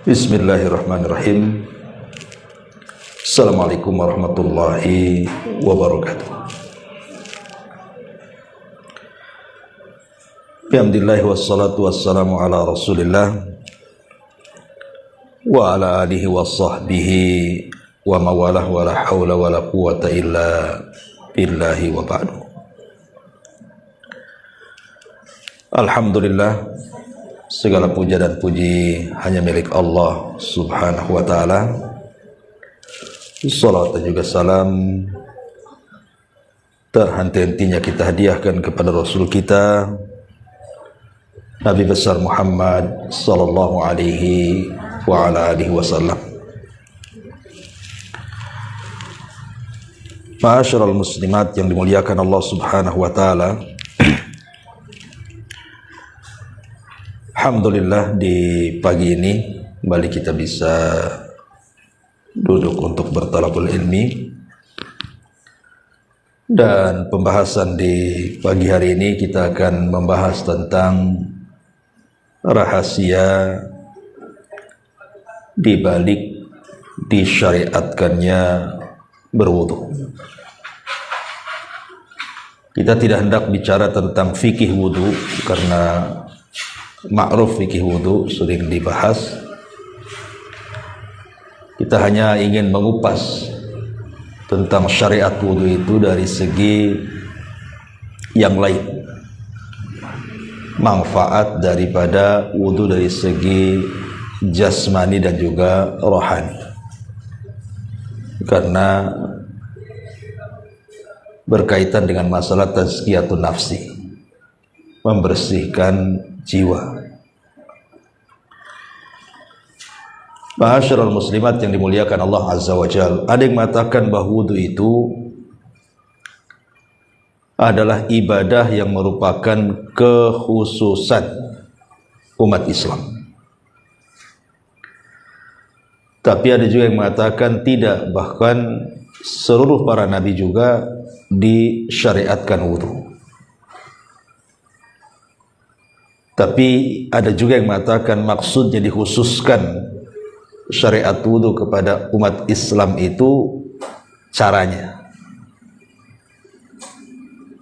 Bismillahirrahmanirrahim. Assalamualaikum warahmatullahi wabarakatuh. Alhamdulillah wassalatu wassalamu ala Rasulillah wa ala alihi wa sahbihi wa mawalah wa la hawla wa la quwata illa billahi wa ba'du. Alhamdulillah, segala puja dan puji hanya milik Allah subhanahu wa ta'ala. Salat dan juga salam tak henti-hentinya kita hadiahkan kepada Rasul kita Nabi besar Muhammad sallallahu alaihi wa ala alihi wasallam. Ma'asyiral muslimat yang dimuliakan Allah subhanahu wa ta'ala, alhamdulillah di pagi ini kembali kita bisa duduk untuk bertalabul ilmi, dan pembahasan di pagi hari ini kita akan membahas tentang rahasia di balik disyariatkannya berwudu. Kita tidak hendak bicara tentang fikih wudu karena ma'ruf fikih wudu sering dibahas. Kita hanya ingin mengupas tentang syariat wudu itu dari segi yang lain, manfaat daripada wudu dari segi jasmani dan juga rohani, karena berkaitan dengan masalah tazkiyatun nafsi, membersihkan jiwa. Ma'asyiral muslimat yang dimuliakan Allah azza wa jalla, ada yang mengatakan bahwa wudu itu adalah ibadah yang merupakan kekhususan umat Islam. Tapi ada juga yang mengatakan tidak, bahkan seluruh para nabi juga disyariatkan wudu. Tapi ada juga yang mengatakan maksudnya dikhususkan syariat wudu kepada umat Islam itu caranya,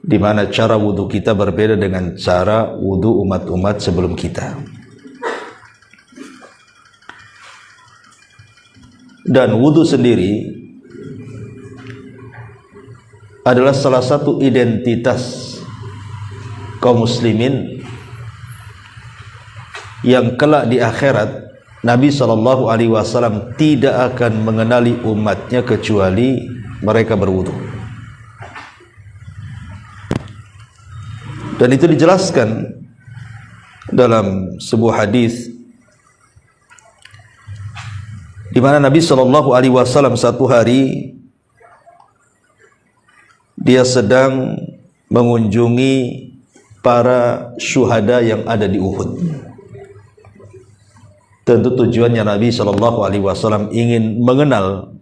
di mana cara wudu kita berbeda dengan cara wudu umat-umat sebelum kita. Dan wudu sendiri adalah salah satu identitas kaum muslimin yang kelak di akhirat Nabi SAW tidak akan mengenali umatnya kecuali mereka berwudu. Dan itu dijelaskan dalam sebuah hadis di mana Nabi SAW satu hari dia sedang mengunjungi para syuhada yang ada di Uhud. Tentu tujuannya Nabi SAW ingin mengenal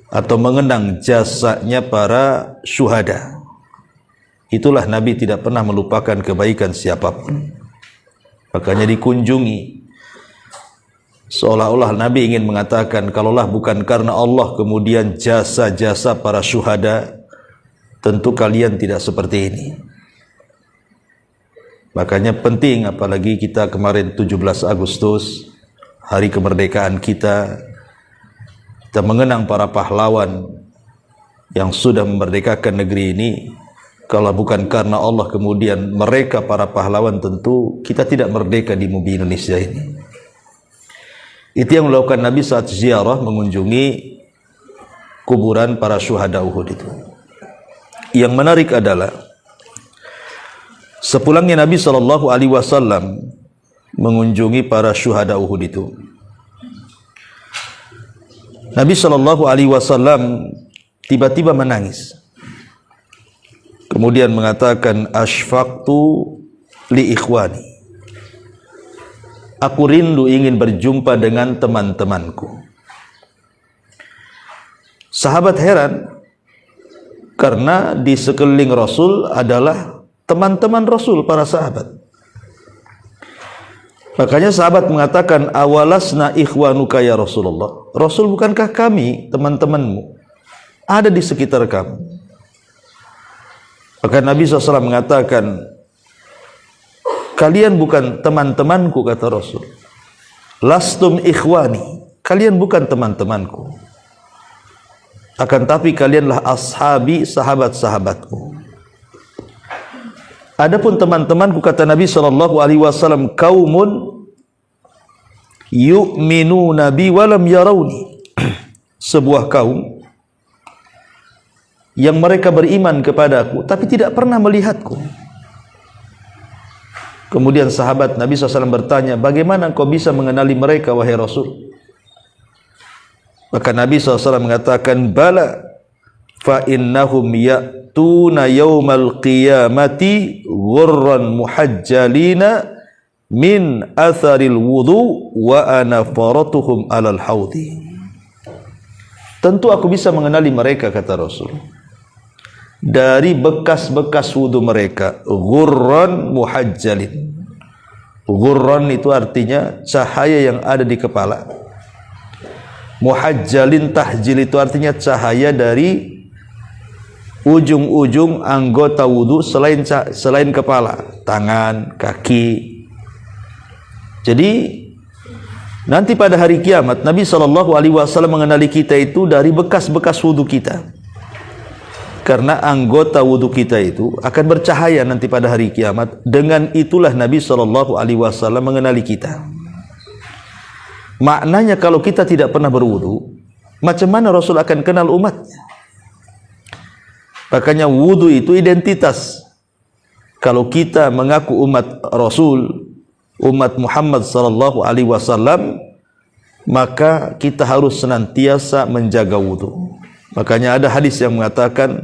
atau mengenang jasanya para syuhada. Itulah Nabi tidak pernah melupakan kebaikan siapapun, makanya dikunjungi. Seolah-olah Nabi ingin mengatakan, kalaulah bukan karena Allah kemudian jasa-jasa para syuhada, tentu kalian tidak seperti ini. Makanya penting, apalagi kita kemarin 17 Agustus, hari kemerdekaan kita mengenang para pahlawan yang sudah memerdekakan negeri ini. Kalau bukan karena Allah kemudian mereka para pahlawan, tentu kita tidak merdeka di bumi Indonesia ini. Itu yang melakukan Nabi saat ziarah mengunjungi kuburan para syuhada Uhud itu. Yang menarik adalah sepulangnya Nabi SAW mengunjungi para syuhada Uhud itu, Nabi SAW tiba-tiba menangis. Kemudian mengatakan, asfaqtu li ikhwani, aku rindu ingin berjumpa dengan teman-temanku. Sahabat heran, karena di sekeliling Rasul adalah teman-teman Rasul, para sahabat. Makanya sahabat mengatakan, awalasna ikhwanuka ya Rasulullah. Rasul, bukankah kami teman-temanmu ada di sekitar kamu? Maka Nabi SAW mengatakan, kalian bukan teman-temanku, kata Rasul. Lastum ikhwani, kalian bukan teman-temanku, akan tapi kalianlah ashabi, sahabat-sahabatku. Adapun teman-temanku, kata Nabi SAW, kaumun yu'minuna bi walam yarawni, sebuah kaum yang mereka beriman kepadaku tapi tidak pernah melihatku. Kemudian sahabat Nabi SAW bertanya, bagaimana kau bisa mengenali mereka, wahai Rasul? Maka Nabi SAW mengatakan, bala fa innahum ya'tuna yawmal qiyamati ghurran muhajjalina min atharil wudu wa ana faratuhum alal hawdi. Tentu aku bisa mengenali mereka, kata Rasul, dari bekas-bekas wudu mereka. Ghurran muhajjalin. Ghurran itu artinya cahaya yang ada di kepala. Muhajjalin, tahjil itu artinya cahaya dari ujung-ujung anggota wudu selain kepala, tangan, kaki. Jadi nanti pada hari kiamat Nabi SAW mengenali kita itu dari bekas-bekas wudu kita, karena anggota wudu kita itu akan bercahaya nanti pada hari kiamat. Dengan itulah Nabi SAW mengenali kita. Maknanya kalau kita tidak pernah berwudu, macam mana Rasul akan kenal umatnya? Makanya wudu itu identitas. Kalau kita mengaku umat Rasul, umat Muhammad SAW, maka kita harus senantiasa menjaga wudu. Makanya ada hadis yang mengatakan,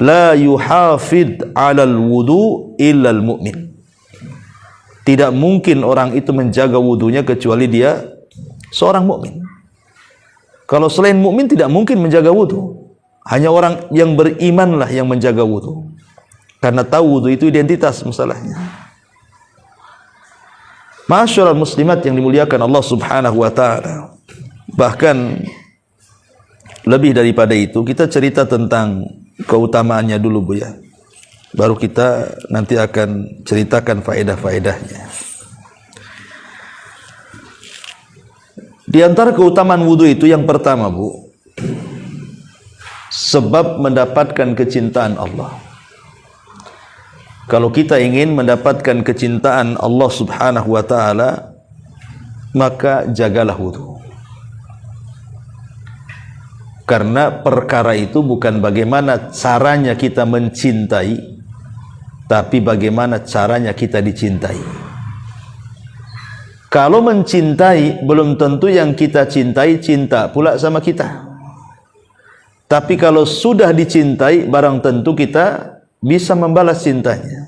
la yuhafid 'alal wudu illal mu'min. Tidak mungkin orang itu menjaga wudunya kecuali dia seorang mukmin. Kalau selain mukmin tidak mungkin menjaga wudu. Hanya orang yang berimanlah yang menjaga wudu. Karena tahu wudu itu identitas masalahnya. Ma'asyiral muslimat yang dimuliakan Allah Subhanahu wa taala. Bahkan lebih daripada itu, kita cerita tentang keutamaannya dulu, Bu, ya. Baru kita nanti akan ceritakan faedah-faedahnya. Di antara keutamaan wudu itu yang pertama, Bu, sebab mendapatkan kecintaan Allah. Kalau kita ingin mendapatkan kecintaan Allah Subhanahu wa taala, maka jagalah wudu. Karena perkara itu bukan bagaimana caranya kita mencintai, tapi bagaimana caranya kita dicintai. Kalau mencintai, belum tentu yang kita cintai cinta pula sama kita. Tapi kalau sudah dicintai, barang tentu kita bisa membalas cintanya.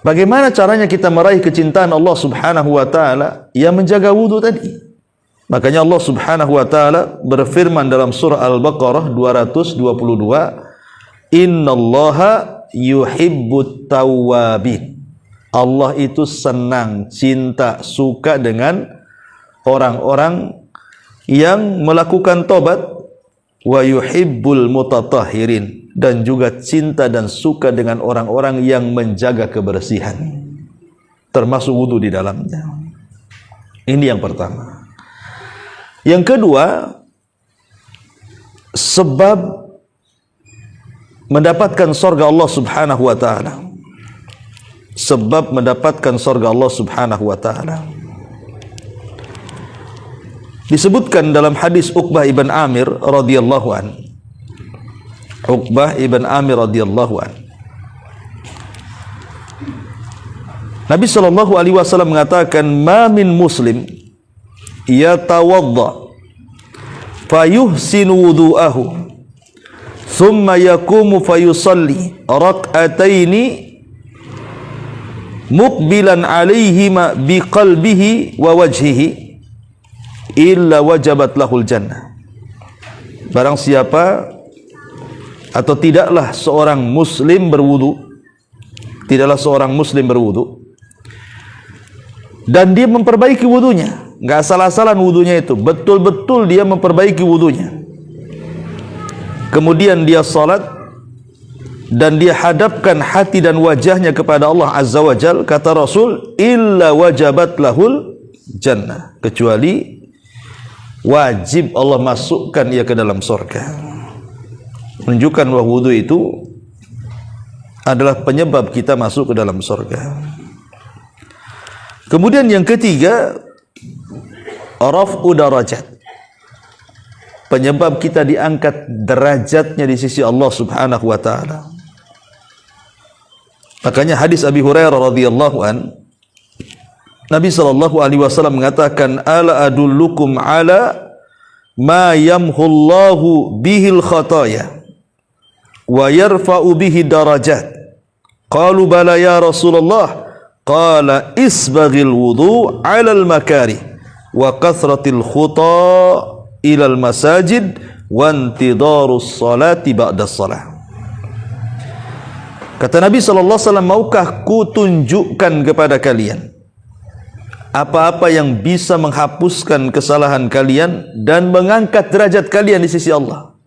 Bagaimana caranya kita meraih kecintaan Allah Subhanahu wa taala? Ya menjaga wudu tadi. Makanya Allah Subhanahu wa taala berfirman dalam surah Al-Baqarah 222, innallaha yuhibbut tawwabin. Allah itu senang, cinta, suka dengan orang-orang yang melakukan tobat, wa yuhibbul mutatahhirin, dan juga cinta dan suka dengan orang-orang yang menjaga kebersihan, termasuk wudu di dalamnya. Ini yang pertama. Yang kedua, sebab mendapatkan surga Allah Subhanahu wa taala. Sebab mendapatkan surga Allah Subhanahu wa taala. Disebutkan dalam hadis Uqbah ibn Amir radhiyallahu an. Uqbah ibn Amir radhiyallahu an. Nabi sallallahu alaihi wasallam mengatakan, "Ma min muslim yatawadda fayuhsinu wudu'ahu thumma yaqumu fayusalli rak'ataini muqbilan alaihima biqalbihi wa wajhihi illa wajabat lahul jannah." Barang siapa atau tidaklah seorang muslim berwudu, tidaklah seorang muslim berwudu dan dia memperbaiki wudunya, nggak salah-salah wudunya itu, betul-betul dia memperbaiki wudunya. Kemudian dia salat dan dia hadapkan hati dan wajahnya kepada Allah Azza wa Jal. Kata Rasul, illa wajabat lahul jannah, kecuali wajib Allah masukkan ia ke dalam surga. Menunjukkan bahwa wudu itu adalah penyebab kita masuk ke dalam surga. Kemudian yang ketiga, raf'u darajat, penyebab kita diangkat derajatnya di sisi Allah Subhanahu wa taala. Makanya hadis Abi Hurairah radhiyallahu an, Nabi sallallahu alaihi wasallam mengatakan, ala adullukum ala ma yamhullahu bihil khataya wa yarfa'u bihi darajat. Qalu bala ya Rasulullah. Qala isbaghil wudu 'alal makari wa kathratil khuta ilal masajid wa intidharus salati ba'da salah. Kata Nabi sallallahu alaihi wasallam, maukah ku tunjukkan kepada kalian apa-apa yang bisa menghapuskan kesalahan kalian dan mengangkat derajat kalian di sisi Allah?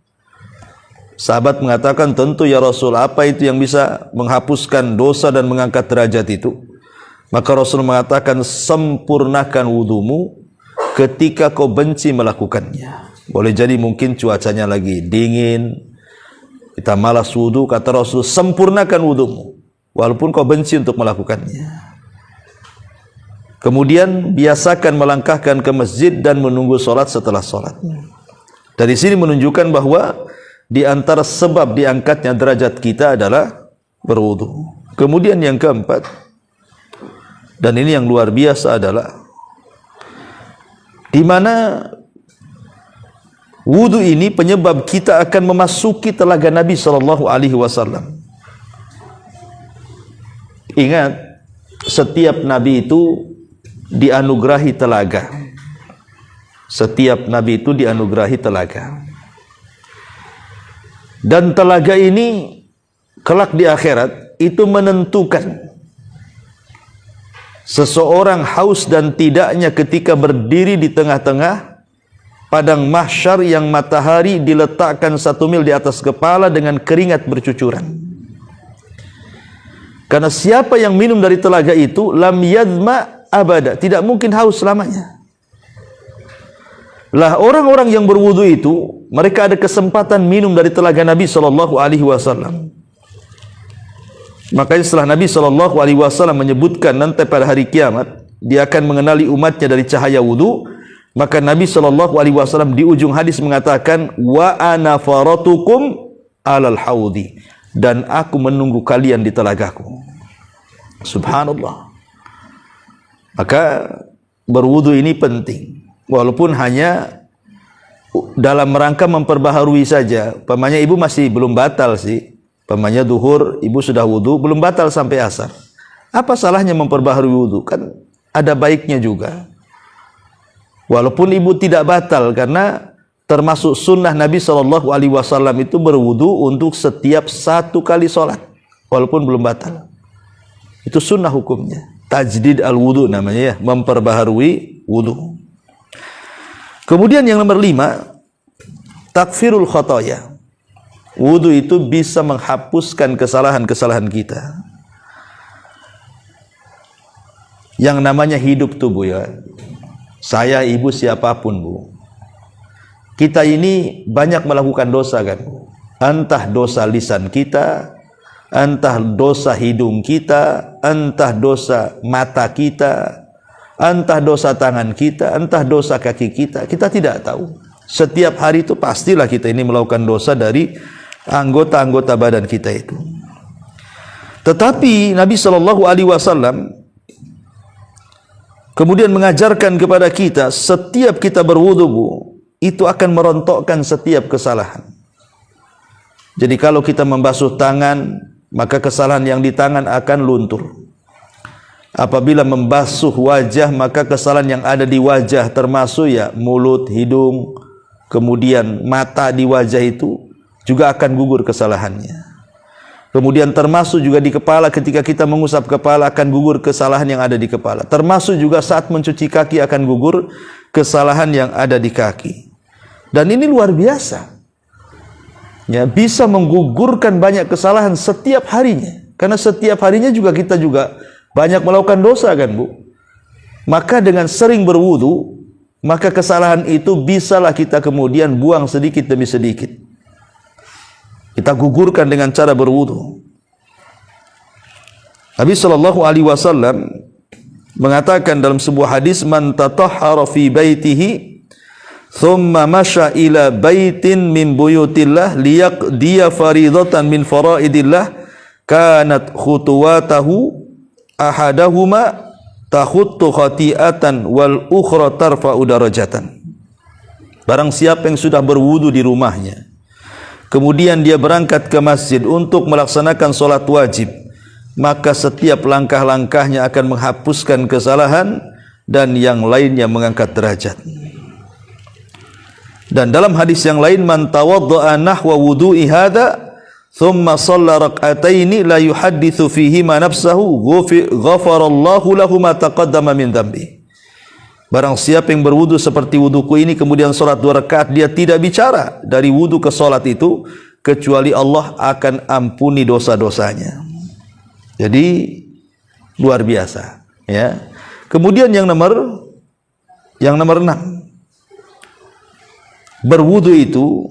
Sahabat mengatakan, tentu ya Rasul, apa itu yang bisa menghapuskan dosa dan mengangkat derajat itu? Maka Rasul mengatakan, sempurnakan wudumu ketika kau benci melakukannya. Boleh jadi mungkin cuacanya lagi dingin, kita malas wudu, kata Rasul, sempurnakan wudumu walaupun kau benci untuk melakukannya. Kemudian biasakan melangkahkan ke masjid dan menunggu solat setelah solat. Dari sini menunjukkan bahwa di antara sebab diangkatnya derajat kita adalah berwudu. Kemudian yang keempat, dan ini yang luar biasa, adalah di mana wudu ini penyebab kita akan memasuki telaga Nabi sallallahu alaihi wasallam. Ingat, setiap nabi itu dianugerahi telaga. Setiap nabi itu dianugerahi telaga. Dan telaga ini kelak di akhirat itu menentukan seseorang haus dan tidaknya ketika berdiri di tengah-tengah padang mahsyar yang matahari diletakkan 1 mil di atas kepala dengan keringat bercucuran. Karena siapa yang minum dari telaga itu, lam yadma abada, tidak mungkin haus selamanya. Lah orang-orang yang berwudu itu, mereka ada kesempatan minum dari telaga Nabi sallallahu alaihi wasallam. Makanya setelah Nabi sallallahu alaihi wasallam menyebutkan nanti pada hari kiamat dia akan mengenali umatnya dari cahaya wudu, maka Nabi sallallahu alaihi wasallam di ujung hadis mengatakan, wa ana faratukum alal haudi, dan aku menunggu kalian di telagaku. Subhanallah. Maka berwudu ini penting, walaupun hanya dalam rangka memperbaharui saja. Pamannya ibu masih belum batal sih, pamannya duhur, ibu sudah wudu, belum batal sampai asar. Apa salahnya memperbaharui wudu? Kan ada baiknya juga. Walaupun ibu tidak batal, karena termasuk sunnah Nabi SAW itu berwudu untuk setiap 1 kali sholat, walaupun belum batal. Itu sunnah hukumnya. Tajdid al-wudu namanya ya, memperbaharui wudu. Kemudian yang nomor 5, takfirul khotoya. Wudu itu bisa menghapuskan kesalahan-kesalahan kita. Yang namanya hidup tubuh ya. Saya, ibu, siapapun bu, kita ini banyak melakukan dosa kan. Entah dosa lisan kita, entah dosa hidung kita, entah dosa mata kita, entah dosa tangan kita, entah dosa kaki kita. Kita tidak tahu. Setiap hari itu pastilah kita ini melakukan dosa dari anggota-anggota badan kita itu. Tetapi Nabi SAW kemudian mengajarkan kepada kita, setiap kita berwudu bu, itu akan merontokkan setiap kesalahan. Jadi kalau kita membasuh tangan, maka kesalahan yang di tangan akan luntur. Apabila membasuh wajah, maka kesalahan yang ada di wajah, termasuk ya mulut, hidung, kemudian mata di wajah itu juga akan gugur kesalahannya. Kemudian termasuk juga di kepala, ketika kita mengusap kepala akan gugur kesalahan yang ada di kepala. Termasuk juga saat mencuci kaki akan gugur kesalahan yang ada di kaki. Dan ini luar biasa. Ya, bisa menggugurkan banyak kesalahan setiap harinya. Karena setiap harinya juga kita juga banyak melakukan dosa kan, Bu. Maka dengan sering berwudu, maka kesalahan itu bisalah kita kemudian buang sedikit demi sedikit. Kita gugurkan dengan cara berwudu. Nabi sallallahu alaihi wasallam mengatakan dalam sebuah hadis, man tatahhara fi baitihi thumma masya ila baitin min buyutillah liyaqdiya faridatan min faraidillah kanat khutuwatahu ahadahuma takhuttu khati'atan wal ukhra tarfa'u darajatan. Barang siapa yang sudah berwudu di rumahnya, kemudian dia berangkat ke masjid untuk melaksanakan solat wajib, maka setiap langkah-langkahnya akan menghapuskan kesalahan dan yang lainnya mengangkat derajat. Dan dalam hadis yang lain, man tawadda'a nahwa wudu'i hadha thumma shalla rak'ataini la yuhadditsu fihi ma nafsahu ghafarallahu lahu ma taqaddama min dhanbi. Barang siapa yang berwudu seperti wuduku ini, kemudian solat 2 rakaat, dia tidak bicara dari wudu ke solat itu kecuali Allah akan ampuni dosa-dosanya. Jadi luar biasa, ya. Kemudian yang nomor 6, berwudu itu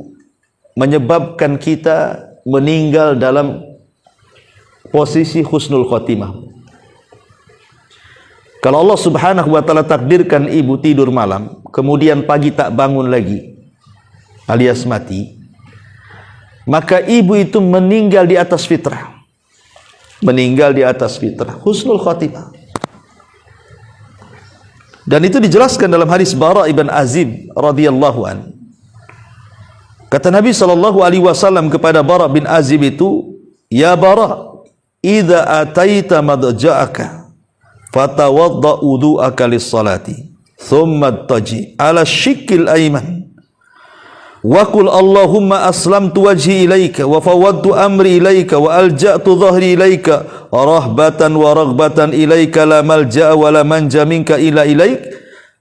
menyebabkan kita meninggal dalam posisi husnul khotimah. Kalau Allah subhanahu wa ta'ala takdirkan ibu tidur malam, kemudian pagi tak bangun lagi, alias mati, maka ibu itu meninggal di atas fitrah. Meninggal di atas fitrah, husnul khatimah. Dan itu dijelaskan dalam hadis Bara ibn Azib radhiyallahu an. Kata Nabi sallallahu alaihi wasallam kepada Bara bin Azib itu, ya Bara, idza ataita madja'aka fatawadda wudu'aka lis-salati thumma taji ala syikil ayman wa qul Allahumma aslamtu wajhi ilaika wa fawwadtu amri ilaika wa alja'tu dhahri ilaika rahbatan wa raghbatan ilaika la malja'a wa la manja minka ila ilaik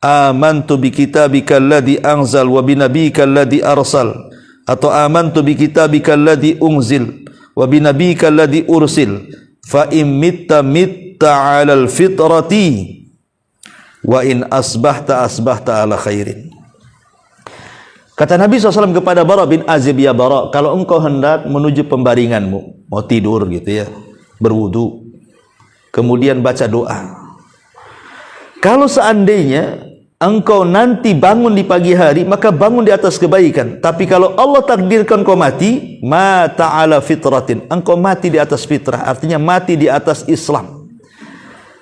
amantu bi kitabika alladhi anzal wa bi nabiyyika alladhi arsal, atau amantu bi kitabika alladhi unzil wa bi nabiyyika alladhi ursil fa in mitta alal fitrati wa in asbahta ala khairin. Kata Nabi SAW kepada Bara bin Azib, ya Bara, kalau engkau hendak menuju pembaringanmu, mau tidur gitu ya, berwudu, kemudian baca doa. Kalau seandainya engkau nanti bangun di pagi hari, maka bangun di atas kebaikan. Tapi kalau Allah takdirkan kau mati, mata ala fitratin, engkau mati di atas fitrah, artinya mati di atas Islam.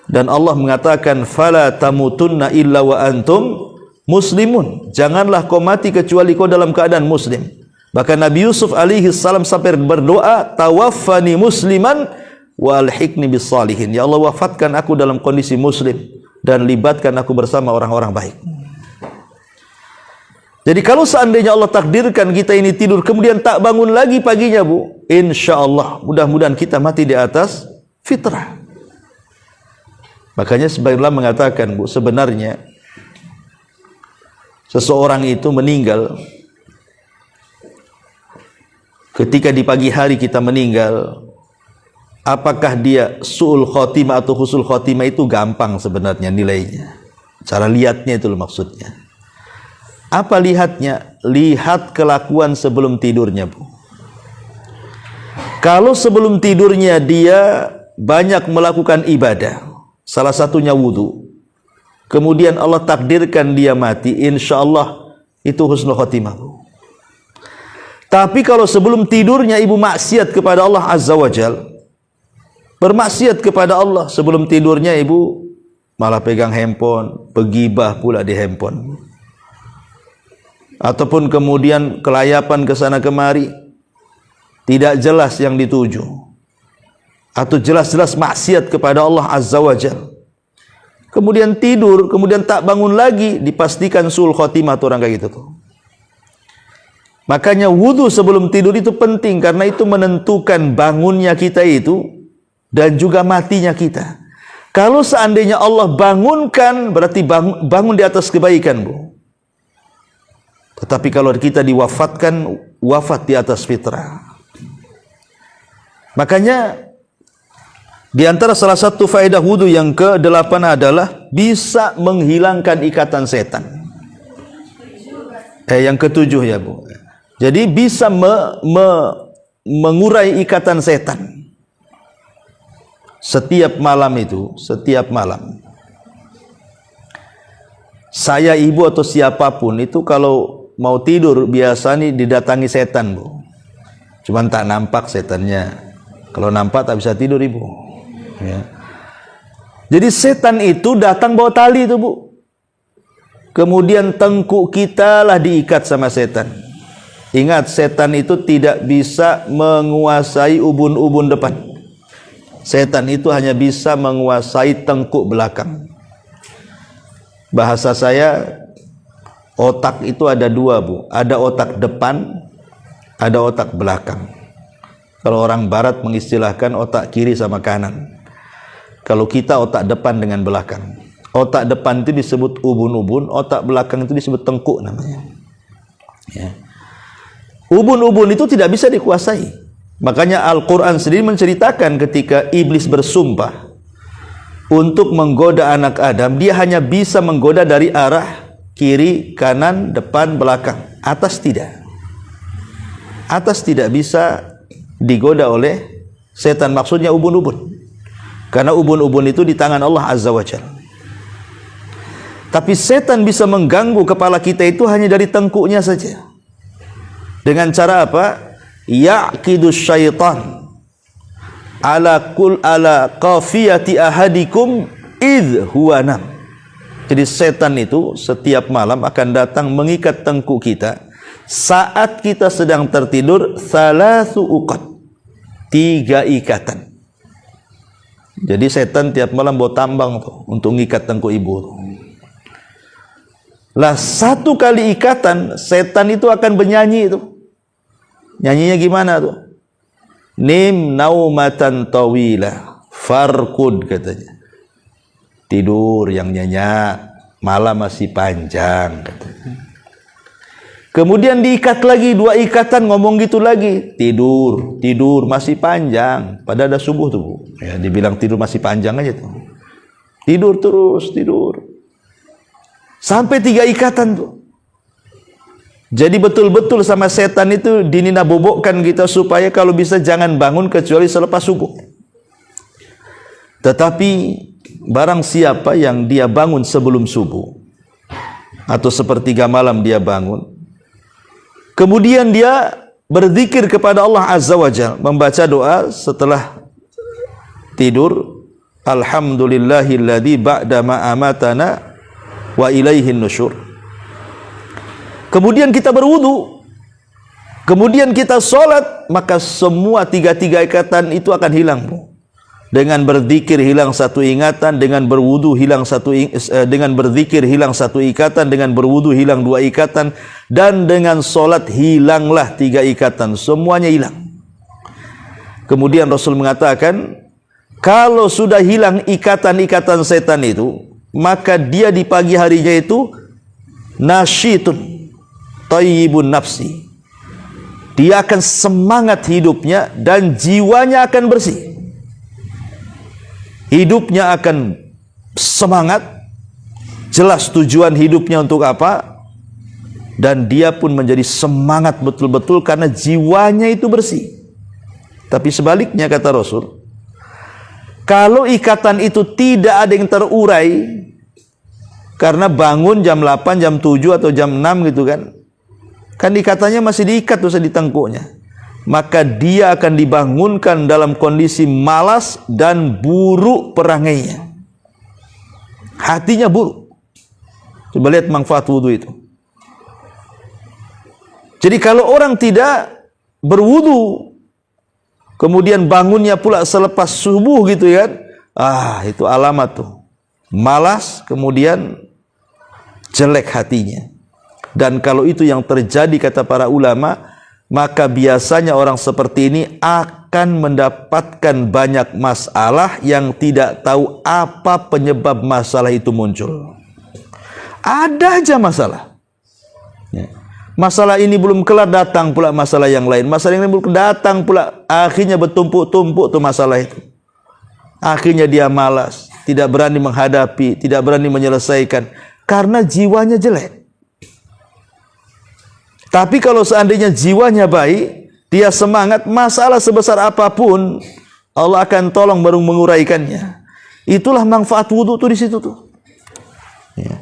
Dan Allah mengatakan, fala tamutunna illa wa antum muslimun, janganlah kau mati kecuali kau dalam keadaan muslim. Bahkan Nabi Yusuf alaihi salam sampai berdoa, tawaffani musliman wa alhiqni bis salihin, ya Allah wafatkan aku dalam kondisi muslim dan libatkan aku bersama orang-orang baik. Jadi kalau seandainya Allah takdirkan kita ini tidur kemudian tak bangun lagi paginya, Bu, insyaallah mudah-mudahan kita mati di atas fitrah. Makanya sebagian ulama mengatakan, Bu, sebenarnya seseorang itu meninggal ketika di pagi hari kita meninggal, apakah dia su'ul khotimah atau husnul khotimah itu gampang sebenarnya nilainya. Cara lihatnya itu loh maksudnya. Apa lihatnya? Lihat kelakuan sebelum tidurnya, Bu. Kalau sebelum tidurnya dia banyak melakukan ibadah, salah satunya wudu, kemudian Allah takdirkan dia mati, insyaallah itu husnul khotimah. Tapi kalau sebelum tidurnya ibu maksiat kepada Allah Azza wa Jal, bermaksiat kepada Allah, sebelum tidurnya ibu malah pegang handphone, begibah pula di handphone, ataupun kemudian kelayapan ke sana kemari, tidak jelas yang dituju, atau jelas-jelas maksiat kepada Allah Azza wa Jal, kemudian tidur, kemudian tak bangun lagi, dipastikan sul khotimah tuh orang kayak gitu tuh. Makanya wudu sebelum tidur itu penting, karena itu menentukan bangunnya kita itu dan juga matinya kita. Kalau seandainya Allah bangunkan, berarti bangun di atas kebaikan, Bu. Tetapi kalau kita diwafatkan, wafat di atas fitrah. Makanya di antara salah satu faedah wudu yang ke-8 adalah bisa menghilangkan ikatan setan. Yang ke-7 ya, Bu. Jadi bisa mengurai ikatan setan. Setiap malam itu, setiap malam. Saya, ibu atau siapapun itu kalau mau tidur biasanya didatangi setan, Bu. Cuman tak nampak setannya. Kalau nampak tak bisa tidur, Ibu. Ya. Jadi setan itu datang bawa tali itu, Bu. Kemudian tengkuk kita lah diikat sama setan. Ingat, setan itu tidak bisa menguasai ubun-ubun depan. Setan itu hanya bisa menguasai tengkuk belakang. Bahasa saya, otak itu ada dua, Bu. Ada otak depan, ada otak belakang. Kalau orang barat mengistilahkan otak kiri sama kanan. Kalau kita otak depan dengan belakang. Otak depan itu disebut ubun-ubun, otak belakang itu disebut tengkuk namanya. Ya. Ubun-ubun itu tidak bisa dikuasai. Makanya Al-Quran sendiri menceritakan ketika iblis bersumpah untuk menggoda anak Adam, dia hanya bisa menggoda dari arah kiri, kanan, depan, belakang. Atas tidak. Atas tidak bisa digoda oleh setan, maksudnya ubun-ubun. Karena ubun-ubun itu di tangan Allah Azza wa Jalla. Tapi setan bisa mengganggu kepala kita itu hanya dari tengkuknya saja. Dengan cara apa? Ya'qidus syaitan ala qafiyati ahadikum idh huwa nam. Jadi setan itu setiap malam akan datang mengikat tengkuk kita saat kita sedang tertidur, thalathu uqad, 3 ikatan. Jadi setan tiap malam bawa tambang tuh untuk ngikat tengkuk ibu tuh. Lah 1 kali ikatan, setan itu akan bernyanyi itu. Nyanyinya gimana tuh? Nim naumatan tawila farkud katanya. Tidur yang nyenyak, malam masih panjang katanya. Kemudian diikat lagi 2 ikatan, ngomong gitu lagi. Tidur masih panjang. Padahal ada subuh tuh, Bu. Ya, dibilang tidur masih panjang aja tuh. Tidur terus, tidur. Sampai 3 ikatan tuh. Jadi betul-betul sama setan itu dinina bobokkan kita supaya kalau bisa jangan bangun kecuali selepas subuh. Tetapi barang siapa yang dia bangun sebelum subuh atau sepertiga malam dia bangun, kemudian dia berzikir kepada Allah Azza wa Jalla, membaca doa setelah tidur, alhamdulillahilladzi ba'da ma amatana wa ilaihin nusyur. Kemudian kita berwudu, kemudian kita sholat, maka semua 3 ikatan itu akan hilang, Bu. Dengan berzikir hilang 1 ingatan, dengan berwudu hilang dengan berzikir hilang 1 ikatan, dengan berwudu hilang 2 ikatan, dan dengan sholat hilanglah 3 ikatan, semuanya hilang. Kemudian Rasul mengatakan, kalau sudah hilang ikatan-ikatan setan itu, maka dia di pagi harinya itu nasyitun tayyibun nafsi. Dia akan semangat hidupnya dan jiwanya akan bersih. Hidupnya akan semangat, jelas tujuan hidupnya untuk apa, dan dia pun menjadi semangat betul-betul karena jiwanya itu bersih. Tapi sebaliknya kata Rasul, kalau ikatan itu tidak ada yang terurai, karena bangun jam 8, jam 7 atau jam 6 gitu kan ikatannya masih diikat tuh di tengkuknya, maka dia akan dibangunkan dalam kondisi malas dan buruk perangainya. Hatinya buruk. Coba lihat manfaat wudu itu. Jadi kalau orang tidak berwudu, kemudian bangunnya pula selepas subuh gitu kan, itu alamat tuh malas, kemudian jelek hatinya. Dan kalau itu yang terjadi, kata para ulama, maka biasanya orang seperti ini akan mendapatkan banyak masalah yang tidak tahu apa penyebab masalah itu muncul. Ada aja masalah. Masalah ini belum kelar, datang pula masalah yang lain. Masalah yang lain belum datang pula, akhirnya bertumpuk-tumpuk tuh masalah itu. Akhirnya dia malas, tidak berani menghadapi, tidak berani menyelesaikan, karena jiwanya jelek. Tapi kalau seandainya jiwanya baik, dia semangat, masalah sebesar apapun Allah akan tolong baru menguraikannya. Itulah manfaat wudu tuh di situ tuh. Ya.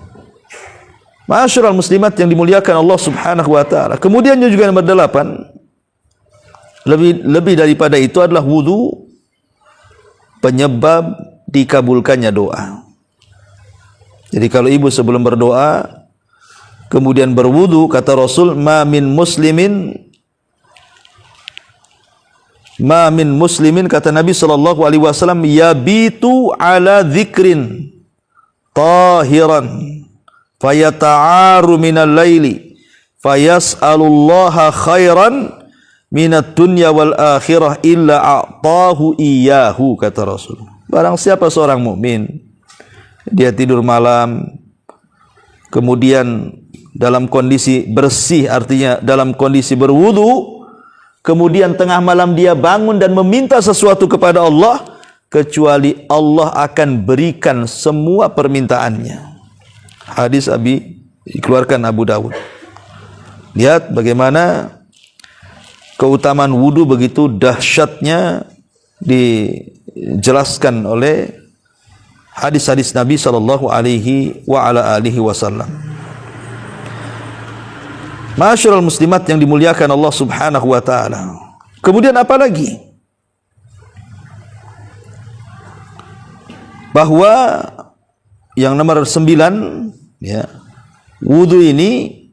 Ma'asyiral muslimat yang dimuliakan Allah Subhanahu wa taala. Kemudian juga nomor 8, lebih daripada itu adalah wudu penyebab dikabulkannya doa. Jadi kalau ibu sebelum berdoa kemudian berwudu, kata Rasul, ma min muslimin, kata Nabi sallallahu alaihi wasallam, yabitu ala dzikrin tahiran fayata'aru minal laili fayas'alullaha khairan minad dunya wal akhirah illa a'tahu iyyahu, kata Rasul. Barang siapa seorang mukmin dia tidur malam kemudian dalam kondisi bersih, artinya dalam kondisi berwudu, kemudian tengah malam dia bangun dan meminta sesuatu kepada Allah, kecuali Allah akan berikan semua permintaannya. Hadis dikeluarkan Abu Dawud. Lihat bagaimana keutamaan wudu begitu dahsyatnya dijelaskan oleh hadis-hadis Nabi sallallahu alaihi wa ala alihi wasallam. Ma'asyiral muslimat yang dimuliakan Allah Subhanahu wa taala. Kemudian apa lagi? Bahwa yang nomor 9, ya, wudu ini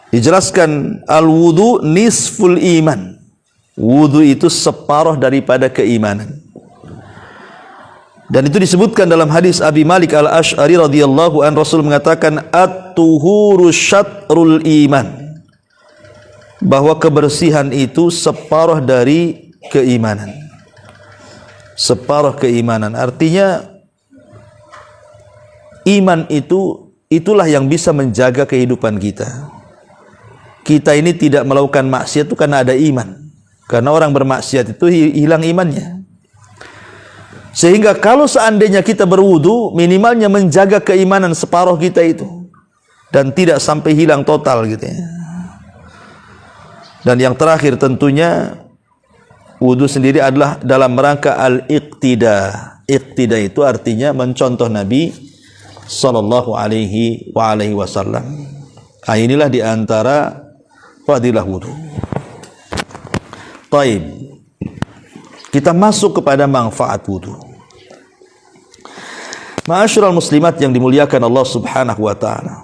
dijelaskan al-wudu nisful iman. Wudu itu separuh daripada keimanan. Dan itu disebutkan dalam hadis Abi Malik al-Ash'ari radhiyallahu an, Rasul mengatakan at-tuhuru syatrul iman, bahwa kebersihan itu separuh dari keimanan. Separuh keimanan, artinya iman itulah yang bisa menjaga kehidupan kita. Kita ini tidak melakukan maksiat itu karena ada iman. Karena orang bermaksiat itu hilang imannya. Sehingga kalau seandainya kita berwudu, minimalnya menjaga keimanan separuh kita itu, dan tidak sampai hilang total gitu ya. Dan yang terakhir tentunya wudu sendiri adalah dalam rangka al-iqtida. Iqtida itu artinya mencontoh Nabi sallallahu alaihi wasallam. Nah, inilah diantara fadilah wudu. Taib. Kita masuk kepada manfaat wudu. Ma'asyiral muslimat yang dimuliakan Allah Subhanahu wa taala.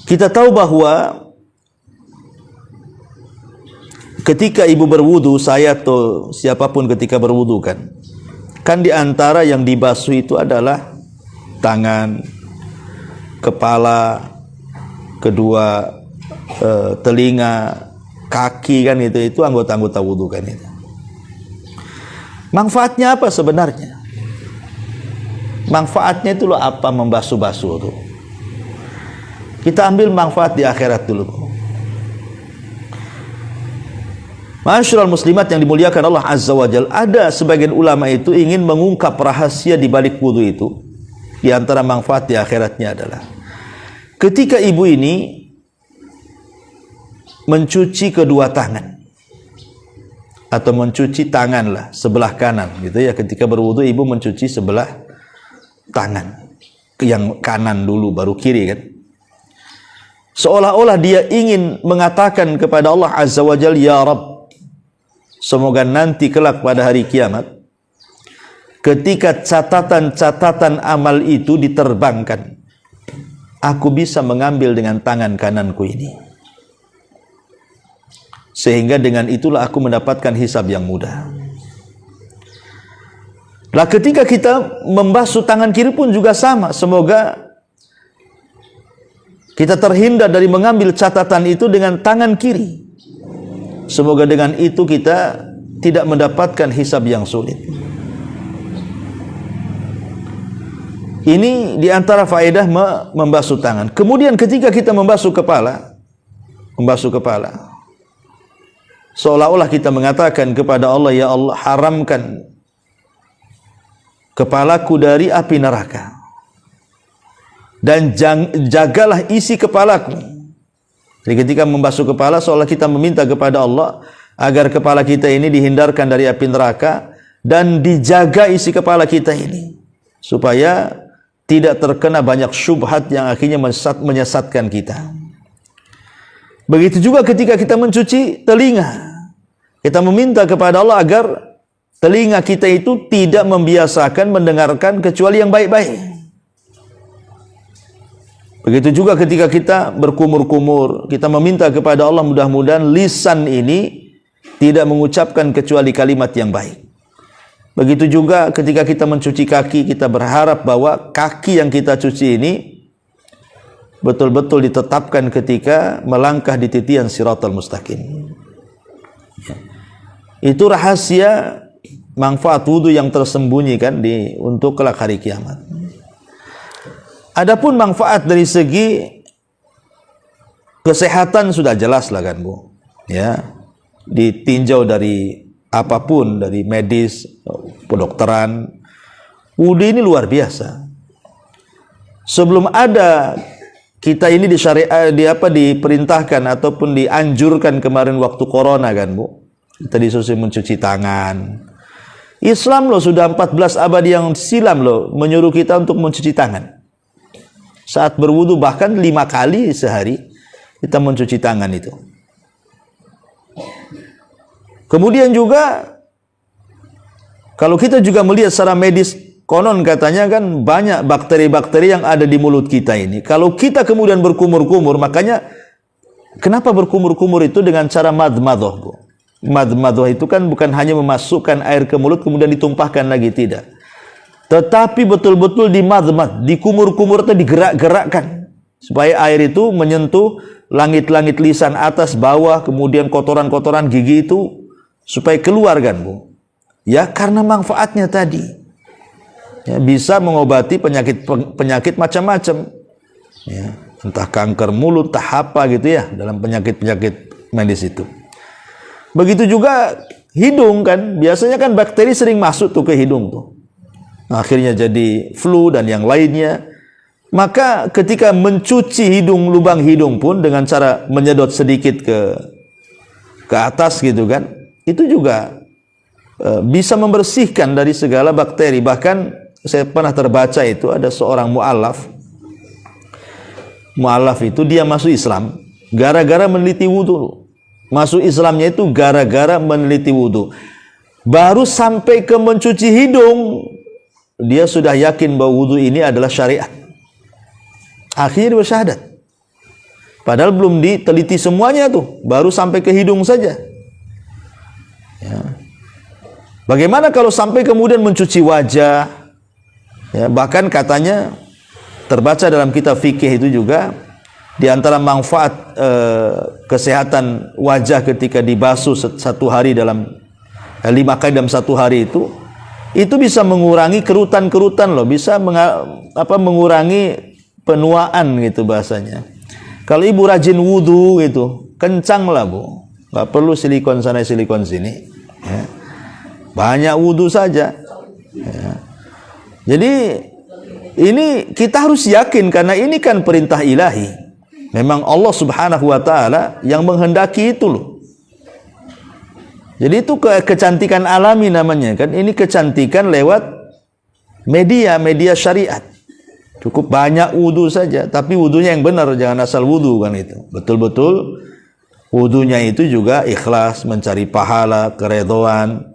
Kita tahu bahwa ketika ibu berwudu, saya atau siapapun ketika berwudu kan di antara yang dibasuh itu adalah tangan, kepala, kedua telinga, kaki, kan itu anggota-anggota wudu kan itu. Manfaatnya apa sebenarnya? Manfaatnya itu loh apa membasuh-basuh tuh. Kita ambil manfaat di akhirat dulu. Ma'asyiral muslimat yang dimuliakan Allah Azza wa Jalla, ada sebagian ulama itu ingin mengungkap rahasia di balik wudu itu. Di antara manfaat di akhiratnya adalah ketika ibu ini mencuci kedua tangan atau mencuci tangan lah sebelah kanan gitu ya, ketika berwudu ibu mencuci sebelah tangan yang kanan dulu baru kiri kan, seolah-olah dia ingin mengatakan kepada Allah Azza wa Jalla, ya Rabb, semoga nanti kelak pada hari kiamat ketika catatan-catatan amal itu diterbangkan, aku bisa mengambil dengan tangan kananku ini, sehingga dengan itulah aku mendapatkan hisab yang mudah. Lah ketika kita membasuh tangan kiri pun juga sama, semoga Kita terhindar dari mengambil catatan itu dengan tangan kiri. Semoga dengan itu kita tidak mendapatkan hisab yang sulit. Ini diantara faedah membasuh tangan. Kemudian ketika kita membasuh kepala, seolah-olah kita mengatakan kepada Allah, ya Allah, haramkan kepalaku dari api neraka, dan jagalah isi kepalaku. Jadi ketika membasuh kepala, seolah kita meminta kepada Allah agar kepala kita ini dihindarkan dari api neraka dan dijaga isi kepala kita ini, supaya tidak terkena banyak syubhat yang akhirnya menyesatkan kita. Begitu juga ketika kita mencuci telinga, kita meminta kepada Allah agar telinga kita itu tidak membiasakan mendengarkan kecuali yang baik-baik. Begitu juga ketika kita berkumur-kumur, kita meminta kepada Allah mudah-mudahan lisan ini tidak mengucapkan kecuali kalimat yang baik. Begitu juga ketika kita mencuci kaki, kita berharap bahwa kaki yang kita cuci ini betul-betul ditetapkan ketika melangkah di titian Shiratal Mustaqim. Itu rahasia manfaat wudu yang tersembunyi kan untuk kelak hari kiamat. Adapun manfaat dari segi kesehatan sudah jelas lah kan Bu. Ya, ditinjau dari apapun, dari medis, kedokteran, wudu ini luar biasa. Sebelum ada kita ini diperintahkan ataupun dianjurkan kemarin waktu corona kan Bu, kita disuruh mencuci tangan. Islam loh sudah 14 abad yang silam loh menyuruh kita untuk mencuci tangan. Saat berwudu bahkan 5 kali sehari kita mencuci tangan itu. Kemudian juga kalau kita juga melihat secara medis, konon katanya kan banyak bakteri-bakteri yang ada di mulut kita ini. Kalau kita kemudian berkumur-kumur, makanya kenapa berkumur-kumur itu dengan cara madmadah, Bu? Madmadah itu kan bukan hanya memasukkan air ke mulut kemudian ditumpahkan lagi, tidak. Tetapi betul-betul dimadmad, dikumur-kumur atau digerak-gerakkan supaya air itu menyentuh langit-langit lisan atas, bawah, kemudian kotoran-kotoran gigi itu supaya keluar kan Bu. Ya karena manfaatnya tadi. Ya, bisa mengobati penyakit macam-macam. Ya, entah kanker mulut, entah apa gitu ya, dalam penyakit-penyakit medis itu. Begitu juga hidung kan, biasanya kan bakteri sering masuk tuh ke hidung tuh. Akhirnya jadi flu dan yang lainnya. Maka ketika mencuci hidung, lubang hidung pun dengan cara menyedot sedikit ke atas gitu kan, itu juga bisa membersihkan dari segala bakteri. Bahkan saya pernah terbaca itu ada seorang mu'alaf itu dia masuk Islam gara-gara meneliti wudu. Masuk Islamnya itu gara-gara meneliti wudu. Baru sampai ke mencuci hidung dia sudah yakin bahwa wudu ini adalah syariat. Akhirnya dia bersyahadat. Padahal belum diteliti semuanya tuh, baru sampai ke hidung saja. Ya. Bagaimana kalau sampai kemudian mencuci wajah? Ya, bahkan katanya terbaca dalam kitab fikih itu juga di antara manfaat kesehatan wajah ketika dibasuh satu hari dalam 5 kali dalam satu hari itu bisa mengurangi kerutan-kerutan loh, bisa mengurangi penuaan gitu bahasanya. Kalau ibu rajin wudu gitu, kencang lah Bu, nggak perlu silikon sana silikon sini. Ya. Banyak wudu saja. Ya. Jadi ini kita harus yakin karena ini kan perintah ilahi. Memang Allah Subhanahu wa taala yang menghendaki itu loh. Jadi itu kecantikan alami namanya kan. Ini kecantikan lewat media syariat. Cukup banyak wudu saja, tapi wudunya yang benar, jangan asal wudu kan itu. Betul-betul wudunya itu juga ikhlas, mencari pahala, keredhaan.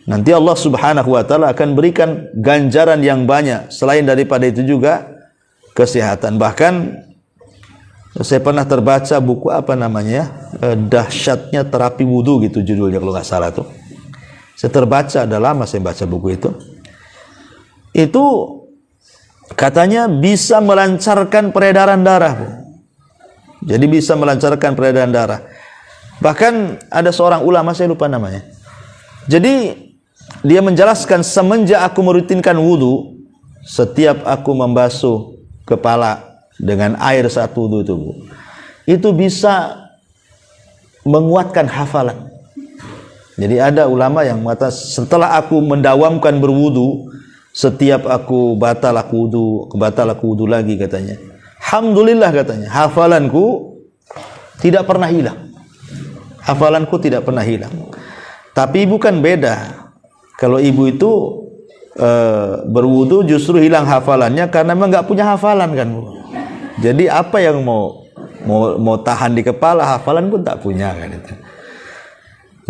Nanti Allah Subhanahu wa taala akan berikan ganjaran yang banyak. Selain daripada itu juga kesehatan. Bahkan saya pernah terbaca buku apa namanya, dahsyatnya terapi wudu gitu judulnya kalau nggak salah tuh. Saya terbaca, ada lama saya baca buku itu. Itu katanya bisa melancarkan peredaran darah, Bu. Jadi bisa melancarkan peredaran darah. Bahkan ada seorang ulama, saya lupa namanya. Jadi dia menjelaskan, semenjak aku merutinkan wudu, setiap aku membasuh kepala dengan air saat wudu itu bisa menguatkan hafalan. Jadi ada ulama yang mengatakan, setelah aku mendawamkan berwudu, setiap aku batal aku wudu lagi katanya. Alhamdulillah katanya, hafalanku tidak pernah hilang. Hafalanku tidak pernah hilang. Tapi bukan beda. Kalau ibu itu berwudu justru hilang hafalannya karena memang nggak punya hafalan kan, Bu. Jadi apa yang mau tahan di kepala, hafalan pun tak punya kan itu.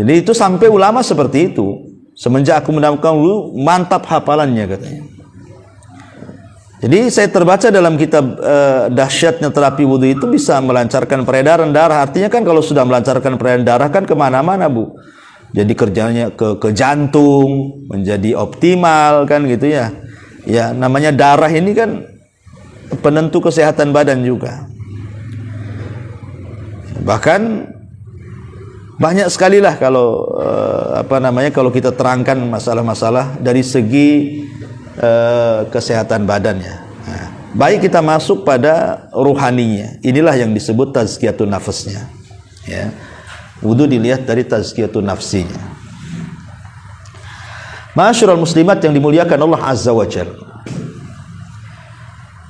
Jadi itu sampai ulama seperti itu. Semenjak aku mendapatkan wudu, mantap hafalannya katanya. Jadi saya terbaca dalam kitab dahsyatnya terapi wudu itu bisa melancarkan peredaran darah. Artinya kan kalau sudah melancarkan peredaran darah kan kemana-mana, Bu. Jadi kerjanya ke jantung menjadi optimal kan gitu ya. Ya namanya darah ini kan penentu kesehatan badan juga. Bahkan banyak sekali lah kalau kalau kita terangkan masalah-masalah dari segi kesehatan badannya. Nah, baik kita masuk pada ruhaninya. Inilah yang disebut tazkiyatun nafasnya. Ya. Wudu dilihat dari tazkiyatun nafsinya. Ma'asyiral muslimat yang dimuliakan Allah Azza wa Jalla.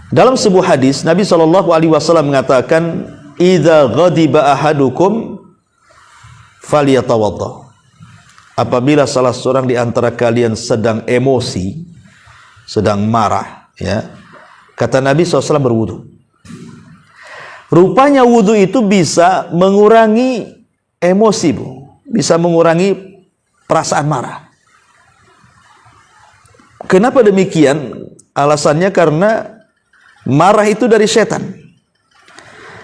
Dalam sebuah hadis Nabi SAW mengatakan, "Idza ghadiba ahadukum falyatawadda." Apabila salah seorang di antara kalian sedang emosi, sedang marah, ya, kata Nabi SAW berwudu. Rupanya wudu itu bisa mengurangi emosi, Bu. Bisa mengurangi perasaan marah. Kenapa demikian? Alasannya karena marah itu dari setan.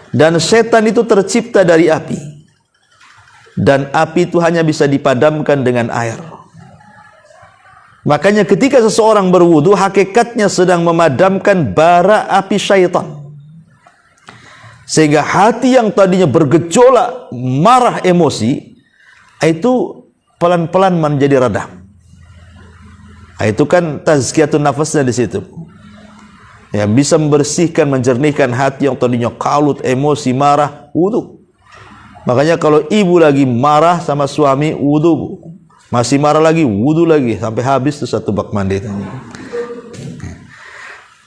Dan setan itu tercipta dari api. Dan api itu hanya bisa dipadamkan dengan air. Makanya ketika seseorang berwudu, hakikatnya sedang memadamkan bara api syaitan. Sehingga hati yang tadinya bergejolak, marah, emosi, itu pelan-pelan menjadi redam. Itu kan tazkiyatun nafasnya di situ. Ya, bisa membersihkan, menjernihkan hati yang tadinya kalut, emosi, marah, wudu. Makanya kalau ibu lagi marah sama suami, wudu. Masih marah lagi, wudu lagi sampai habis tuh satu bak mandi.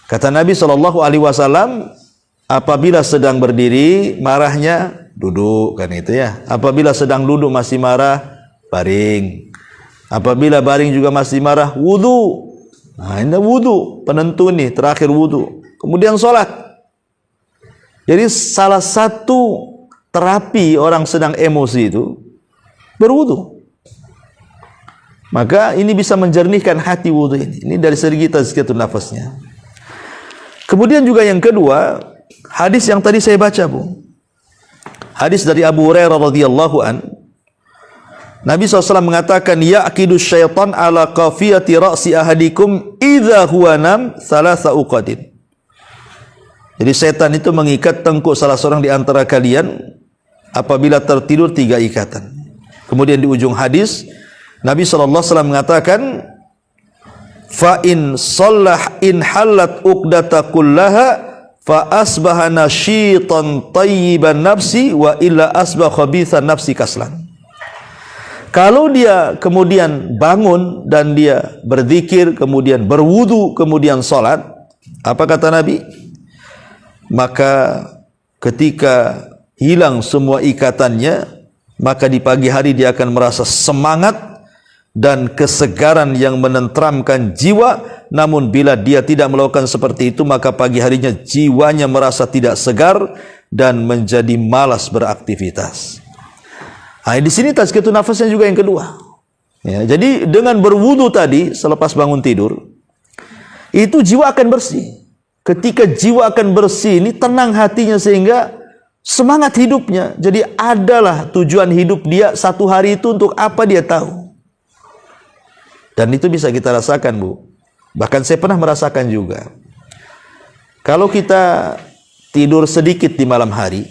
Kata Nabi SAW, apabila sedang berdiri marahnya, duduk kan itu ya. Apabila sedang duduk masih marah, baring. Apabila baring juga masih marah, wudu. Nah, ini wudu, penentu nih, terakhir wudu. Kemudian sholat. Jadi salah satu terapi orang sedang emosi itu berwudu. Maka ini bisa menjernihkan hati wudu ini. Ini dari segi tazkiyatun nafasnya. Kemudian juga yang kedua, hadis yang tadi saya baca, Bu. Hadis dari Abu Hurairah radhiyallahu an. Nabi SAW mengatakan, ya'kidu syaitan ala qafiyati ra'si ahadikum idza huwa nam thalatha uqadin. Jadi setan itu mengikat tengkuk salah seorang di antara kalian apabila tertidur 3 ikatan. Kemudian di ujung hadis Nabi SAW mengatakan, fa in sallah in halat uqdata kullaha fa asbaha nasyitan tayyiban nafsi wa illa asbah khabithan nafsi kaslan. Kalau dia kemudian bangun dan dia berzikir, kemudian berwudu, kemudian sholat, apa kata Nabi? Maka ketika hilang semua ikatannya, maka di pagi hari dia akan merasa semangat dan kesegaran yang menenteramkan jiwa. Namun bila dia tidak melakukan seperti itu, maka pagi harinya jiwanya merasa tidak segar dan menjadi malas beraktivitas. Nah, di sini tazkiyatun nafasnya juga yang kedua. Ya, jadi dengan berwudu tadi selepas bangun tidur, itu jiwa akan bersih. Ketika jiwa akan bersih, ini tenang hatinya sehingga semangat hidupnya. Jadi adalah tujuan hidup dia satu hari itu untuk apa dia tahu. Dan itu bisa kita rasakan, Bu. Bahkan saya pernah merasakan juga. Kalau kita tidur sedikit di malam hari,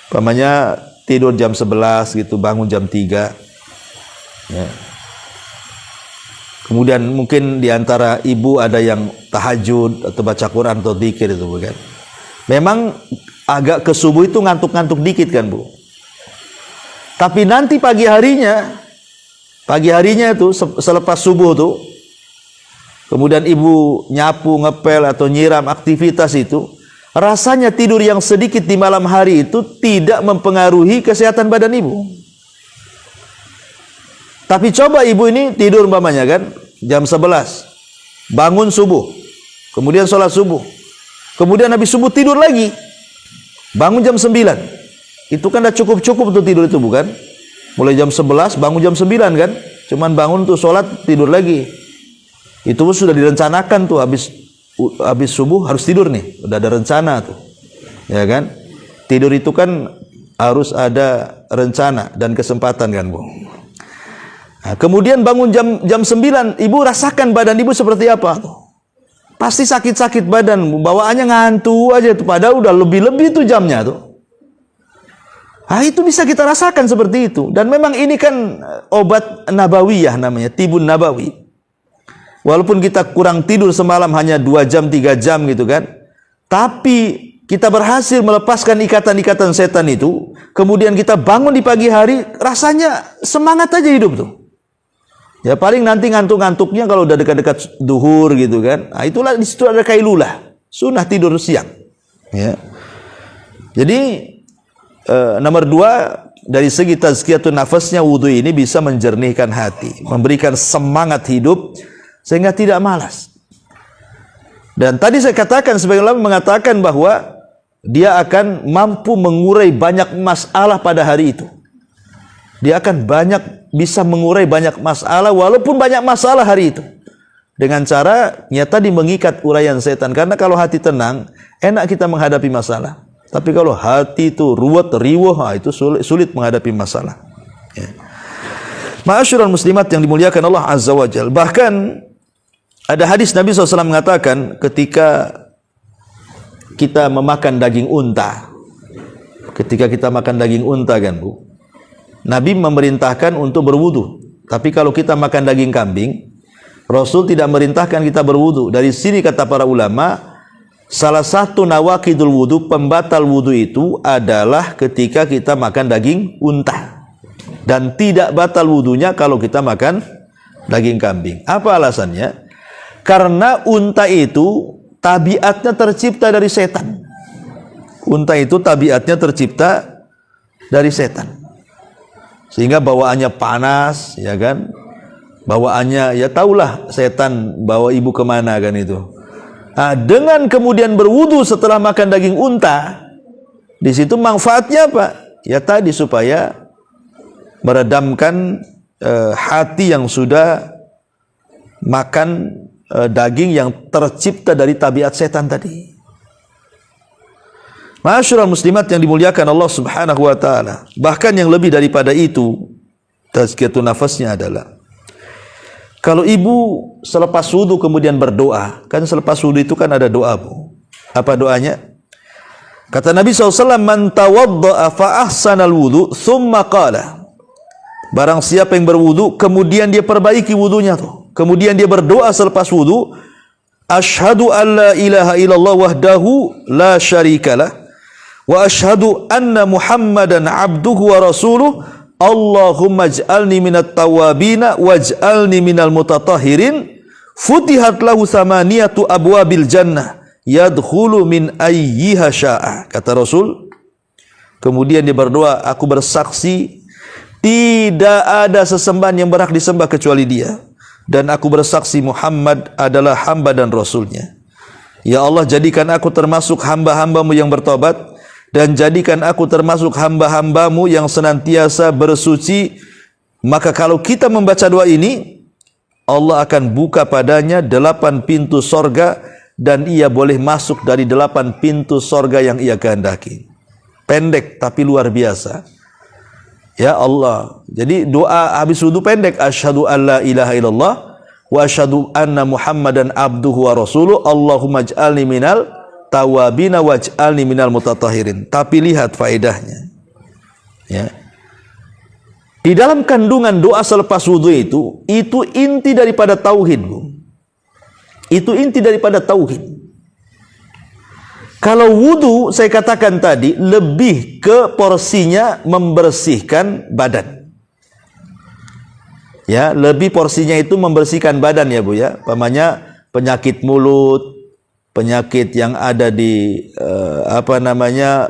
Umpamanya tidur jam 11 gitu, bangun jam 3. Ya. Kemudian mungkin diantara ibu ada yang tahajud atau baca Quran atau dzikir itu bukan. Memang agak ke subuh itu ngantuk-ngantuk dikit kan Bu. Tapi nanti pagi harinya itu selepas subuh tuh, kemudian ibu nyapu, ngepel atau nyiram aktivitas itu, rasanya tidur yang sedikit di malam hari itu tidak mempengaruhi kesehatan badan ibu. Tapi coba ibu ini tidur umpamanya kan jam 11, bangun subuh, kemudian sholat subuh, kemudian habis subuh tidur lagi, bangun jam 9. Itu kan udah cukup-cukup tuh tidur itu bukan? Mulai jam 11 bangun jam 9 kan? Cuman bangun tuh sholat tidur lagi. Itu sudah direncanakan tuh, habis subuh harus tidur nih, udah ada rencana tuh. Ya kan? Tidur itu kan harus ada rencana dan kesempatan kan, Bu. Nah, kemudian bangun jam 9, ibu rasakan badan ibu seperti apa tuh? Pasti sakit-sakit badan, bawaannya ngantuk aja tuh, padahal udah lebih-lebih tuh jamnya tuh. Ah, itu bisa kita rasakan seperti itu. Dan memang ini kan obat nabawiyah namanya, tibun nabawi. Walaupun kita kurang tidur semalam hanya 2 jam, 3 jam gitu kan. Tapi kita berhasil melepaskan ikatan-ikatan setan itu. Kemudian kita bangun di pagi hari, rasanya semangat aja hidup tuh. Ya paling nanti ngantuk-ngantuknya kalau udah dekat-dekat duhur gitu kan. Nah, itulah di situ ada kailulah, sunnah tidur siang. Ya. Jadi nomor 2, dari segi tazkiyatun nafasnya wudu ini bisa menjernihkan hati, memberikan semangat hidup sehingga tidak malas. Dan tadi saya katakan, sebagian ulama mengatakan bahwa dia akan mampu mengurai banyak masalah pada hari itu. Dia akan bisa mengurai banyak masalah walaupun banyak masalah hari itu. Dengan cara tadi mengikat uraian setan, karena kalau hati tenang, enak kita menghadapi masalah. Tapi kalau hati itu ruwet, riweuh, itu sulit menghadapi masalah. Ya. Ma'asyiral muslimat yang dimuliakan Allah Azza wa Jalla. Bahkan ada hadis Nabi SAW mengatakan ketika kita memakan daging unta. Ketika kita makan daging unta kan Bu, Nabi memerintahkan untuk berwudu. Tapi kalau kita makan daging kambing, Rasul tidak merintahkan kita berwudu. Dari sini kata para ulama, salah satu nawaqidul wudu, pembatal wudu itu adalah ketika kita makan daging unta. Dan tidak batal wudunya kalau kita makan daging kambing. Apa alasannya? Karena unta itu tabiatnya tercipta dari setan. Unta itu tabiatnya tercipta dari setan. Sehingga bawaannya panas, ya kan? Bawaannya, ya tahulah setan bawa ibu kemana kan itu. Nah, dengan kemudian berwudu setelah makan daging unta, di situ manfaatnya apa? Ya tadi supaya meredamkan hati yang sudah makan daging yang tercipta dari tabiat setan tadi. Ma'asyiral muslimat yang dimuliakan Allah Subhanahu wa taala. Bahkan yang lebih daripada itu, tazkiyatun nafasnya adalah kalau ibu selepas wudu kemudian berdoa, kan selepas wudu itu kan ada doa Bu. Apa doanya? Kata Nabi SAW, man tawadda'a fa ahsanal wudu thumma qala, barang siapa yang berwudu kemudian dia perbaiki wudunya tuh, kemudian dia berdoa selepas wudu, asyhadu an la ilaha illallah wahdahu la syarikalah wa asyhadu anna muhammadan abduhu wa rasuluh, Allahumma ij'alni minat tawabina waj'alni minal mutatahhirin, futihat lahu samaniyatu abwabil jannah yadkhulu min ayyiha sya'a. Kata Rasul, kemudian dia berdoa, aku bersaksi tidak ada sesembahan yang berhak disembah kecuali Dia, dan aku bersaksi Muhammad adalah hamba dan Rasulnya. Ya Allah, jadikan aku termasuk hamba-hambamu yang bertobat, dan jadikan aku termasuk hamba-hambamu yang senantiasa bersuci. Maka kalau kita membaca doa ini, Allah akan buka padanya 8 pintu sorga, dan ia boleh masuk dari 8 pintu sorga yang ia kehendaki. Pendek tapi luar biasa. Ya Allah. Jadi doa habis wudu pendek, asyhadu an la ilaha illallah wa asyhadu anna muhammadan abduhu wa rasuluh, Allahumma ij'alni minal tawabina waj'alni minal mutatahhirin. Tapi lihat faedahnya. Ya. Di dalam kandungan doa selepas wudu itu inti daripada tauhid, Bu. Itu inti daripada tauhid. Kalau wudu saya katakan tadi lebih ke porsinya membersihkan badan. Ya, lebih porsinya itu membersihkan badan ya, Bu ya. Pamannya penyakit mulut, penyakit yang ada di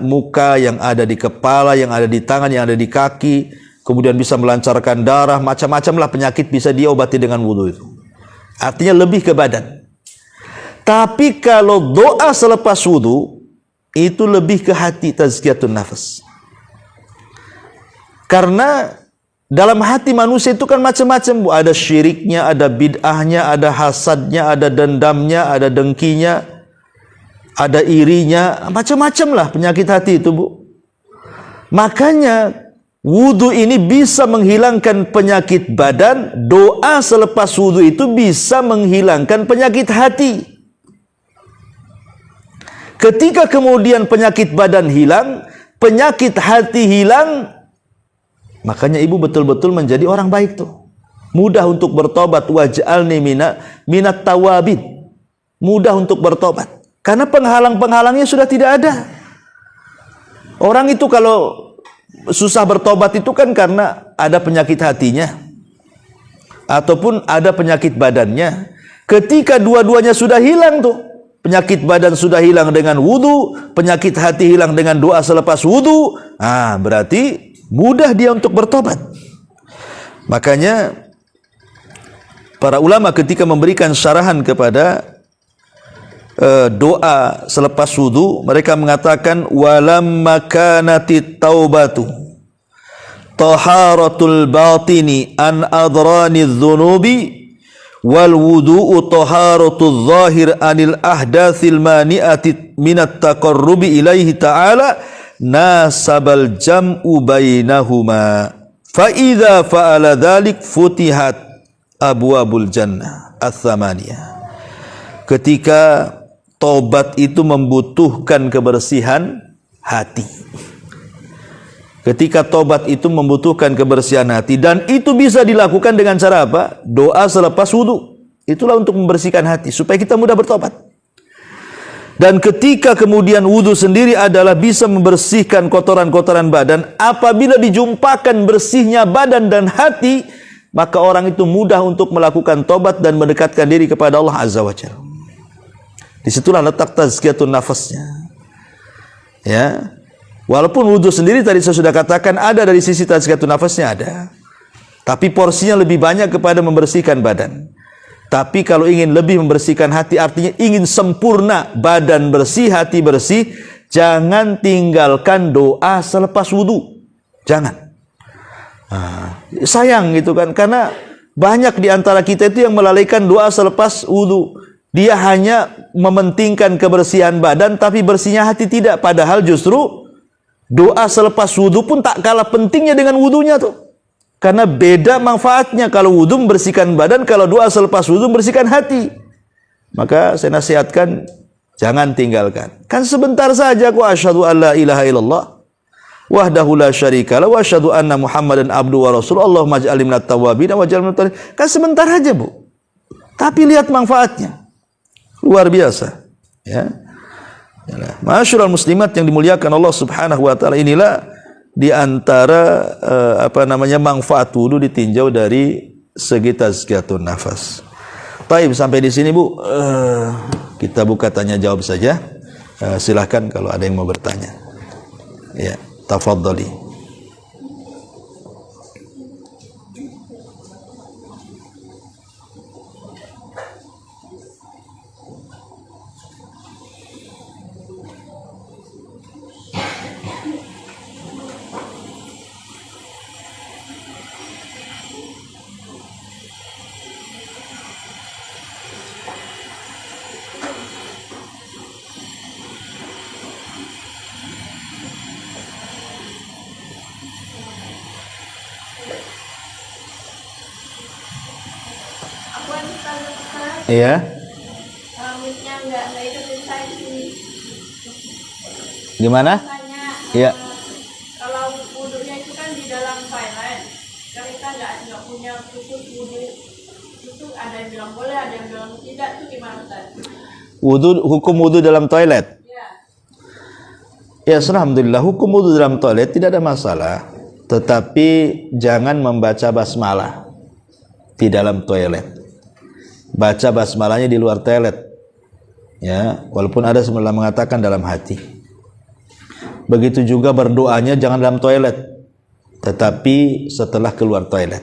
muka, yang ada di kepala, yang ada di tangan, yang ada di kaki, kemudian bisa melancarkan darah, macam-macam lah penyakit bisa diobati dengan wudu itu. Artinya lebih ke badan. Tapi kalau doa selepas wudu itu lebih ke hati, tazkiyatun nafas. Karena dalam hati manusia itu kan macam-macam, Bu. Ada syiriknya, ada bid'ahnya, ada hasadnya, ada dendamnya, ada dengkinya, ada irinya, macam-macam lah penyakit hati itu, Bu. Makanya wudu ini bisa menghilangkan penyakit badan, doa selepas wudu itu bisa menghilangkan penyakit hati. Ketika kemudian penyakit badan hilang, penyakit hati hilang, makanya ibu betul-betul menjadi orang baik tuh. Mudah untuk bertobat, waj'alni minat tawabin. Mudah untuk bertobat. Karena penghalang-penghalangnya sudah tidak ada. Orang itu kalau susah bertobat itu kan karena ada penyakit hatinya. Ataupun ada penyakit badannya. Ketika dua-duanya sudah hilang tuh. Penyakit badan sudah hilang dengan wudu, penyakit hati hilang dengan doa selepas wudu. Berarti mudah dia untuk bertobat. Makanya para ulama ketika memberikan syarahan kepada doa selepas wudu, mereka mengatakan walamma kanati taubatu taharatul batini an adrani dzunubi wal wudu'u taharatul zahir anil ahdatsil mani'ati minat taqarrubi ilaihi ta'ala nasabal jam'u bainahuma fa idza fa'ala dzalik futihat abwabul jannah ats-tsamaniyah. Ketika tobat itu membutuhkan kebersihan hati. Ketika tobat itu membutuhkan kebersihan hati, dan itu bisa dilakukan dengan cara apa? Doa selepas wudu. Itulah untuk membersihkan hati supaya kita mudah bertobat. Dan ketika kemudian wudu sendiri adalah bisa membersihkan kotoran-kotoran badan, apabila dijumpakan bersihnya badan dan hati, maka orang itu mudah untuk melakukan tobat dan mendekatkan diri kepada Allah Azza wa Jalla. Disitulah letak tazkiyatun nafasnya. Ya. Walaupun wudu sendiri tadi saya sudah katakan ada dari sisi tazkiyatun nafasnya ada. Tapi porsinya lebih banyak kepada membersihkan badan. Tapi kalau ingin lebih membersihkan hati, artinya ingin sempurna badan bersih, hati bersih, jangan tinggalkan doa selepas wudu. Jangan. Sayang gitu kan, karena banyak di antara kita itu yang melalaikan doa selepas wudu. Dia hanya mementingkan kebersihan badan, tapi bersihnya hati tidak. Padahal justru doa selepas wudu pun tak kalah pentingnya dengan wudunya tuh. Karena beda manfaatnya. Kalau wudu membersihkan badan, kalau doa selepas wudu membersihkan hati. Maka saya nasihatkan, jangan tinggalkan. Kan sebentar saja kok asyhadu an la ilaha illallah wahdahu la syarikalah wa asyhadu anna Muhammadan abduhu wa rasuluh. Allahumma ij'alni minat tawwabin wa ij'alni minat. Kan sebentar aja, Bu. Tapi lihat manfaatnya. Luar biasa. Ya. Ma'asyiral muslimat yang dimuliakan Allah Subhanahu wa taala, inilah di antara manfaat wudu ditinjau dari segi tazkiyatun nafas. Baik, sampai di sini, Bu. Kita buka tanya jawab saja. Silahkan kalau ada yang mau bertanya. Ya, tafadhali. Iya. Mic-nya nggak ikutin saya sih. Gimana? Tanya, Iya. kalau wudunya itu wudhu itu ada yang bilang boleh, ada yang bilang tidak, itu gimana Ustaz? Hukum wudhu dalam toilet. Ya. Ya, alhamdulillah hukum wudhu dalam toilet tidak ada masalah. Tetapi jangan membaca basmalah di dalam toilet. Baca basmalahnya di luar toilet. Ya, walaupun ada sebelah mengatakan dalam hati. Begitu juga berdoanya jangan dalam toilet, tetapi setelah keluar toilet.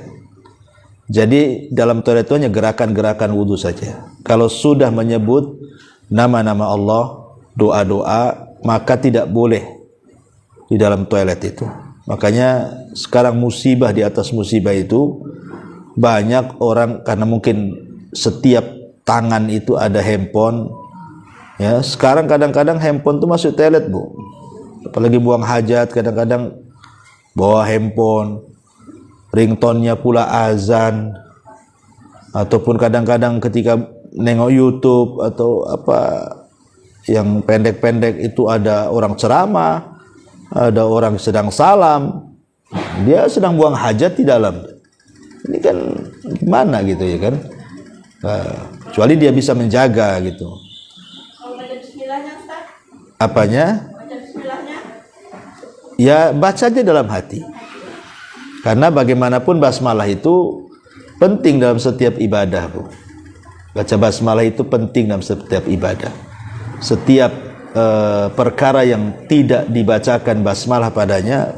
Jadi dalam toilet itu hanya gerakan-gerakan wudhu saja. Kalau sudah menyebut nama-nama Allah, doa-doa, maka tidak boleh di dalam toilet itu. Makanya sekarang musibah di atas musibah itu, banyak orang karena mungkin setiap tangan itu ada handphone. Ya, sekarang kadang-kadang handphone itu masuk toilet, Bu. Apalagi buang hajat, kadang-kadang bawa handphone, ringtone-nya pula azan, ataupun kadang-kadang ketika nengok YouTube atau apa yang pendek-pendek itu ada orang ceramah, ada orang sedang salam, dia sedang buang hajat di dalam. Ini kan gimana gitu ya kan? Kecuali dia bisa menjaga gitu. Kalau baca bismillahnya Ustaz? Apanya? Baca bismillahnya? Ya baca aja dalam hati. Karena bagaimanapun basmalah itu penting dalam setiap ibadah, Bu. Baca basmalah itu penting dalam setiap ibadah. Setiap perkara yang tidak dibacakan basmalah padanya,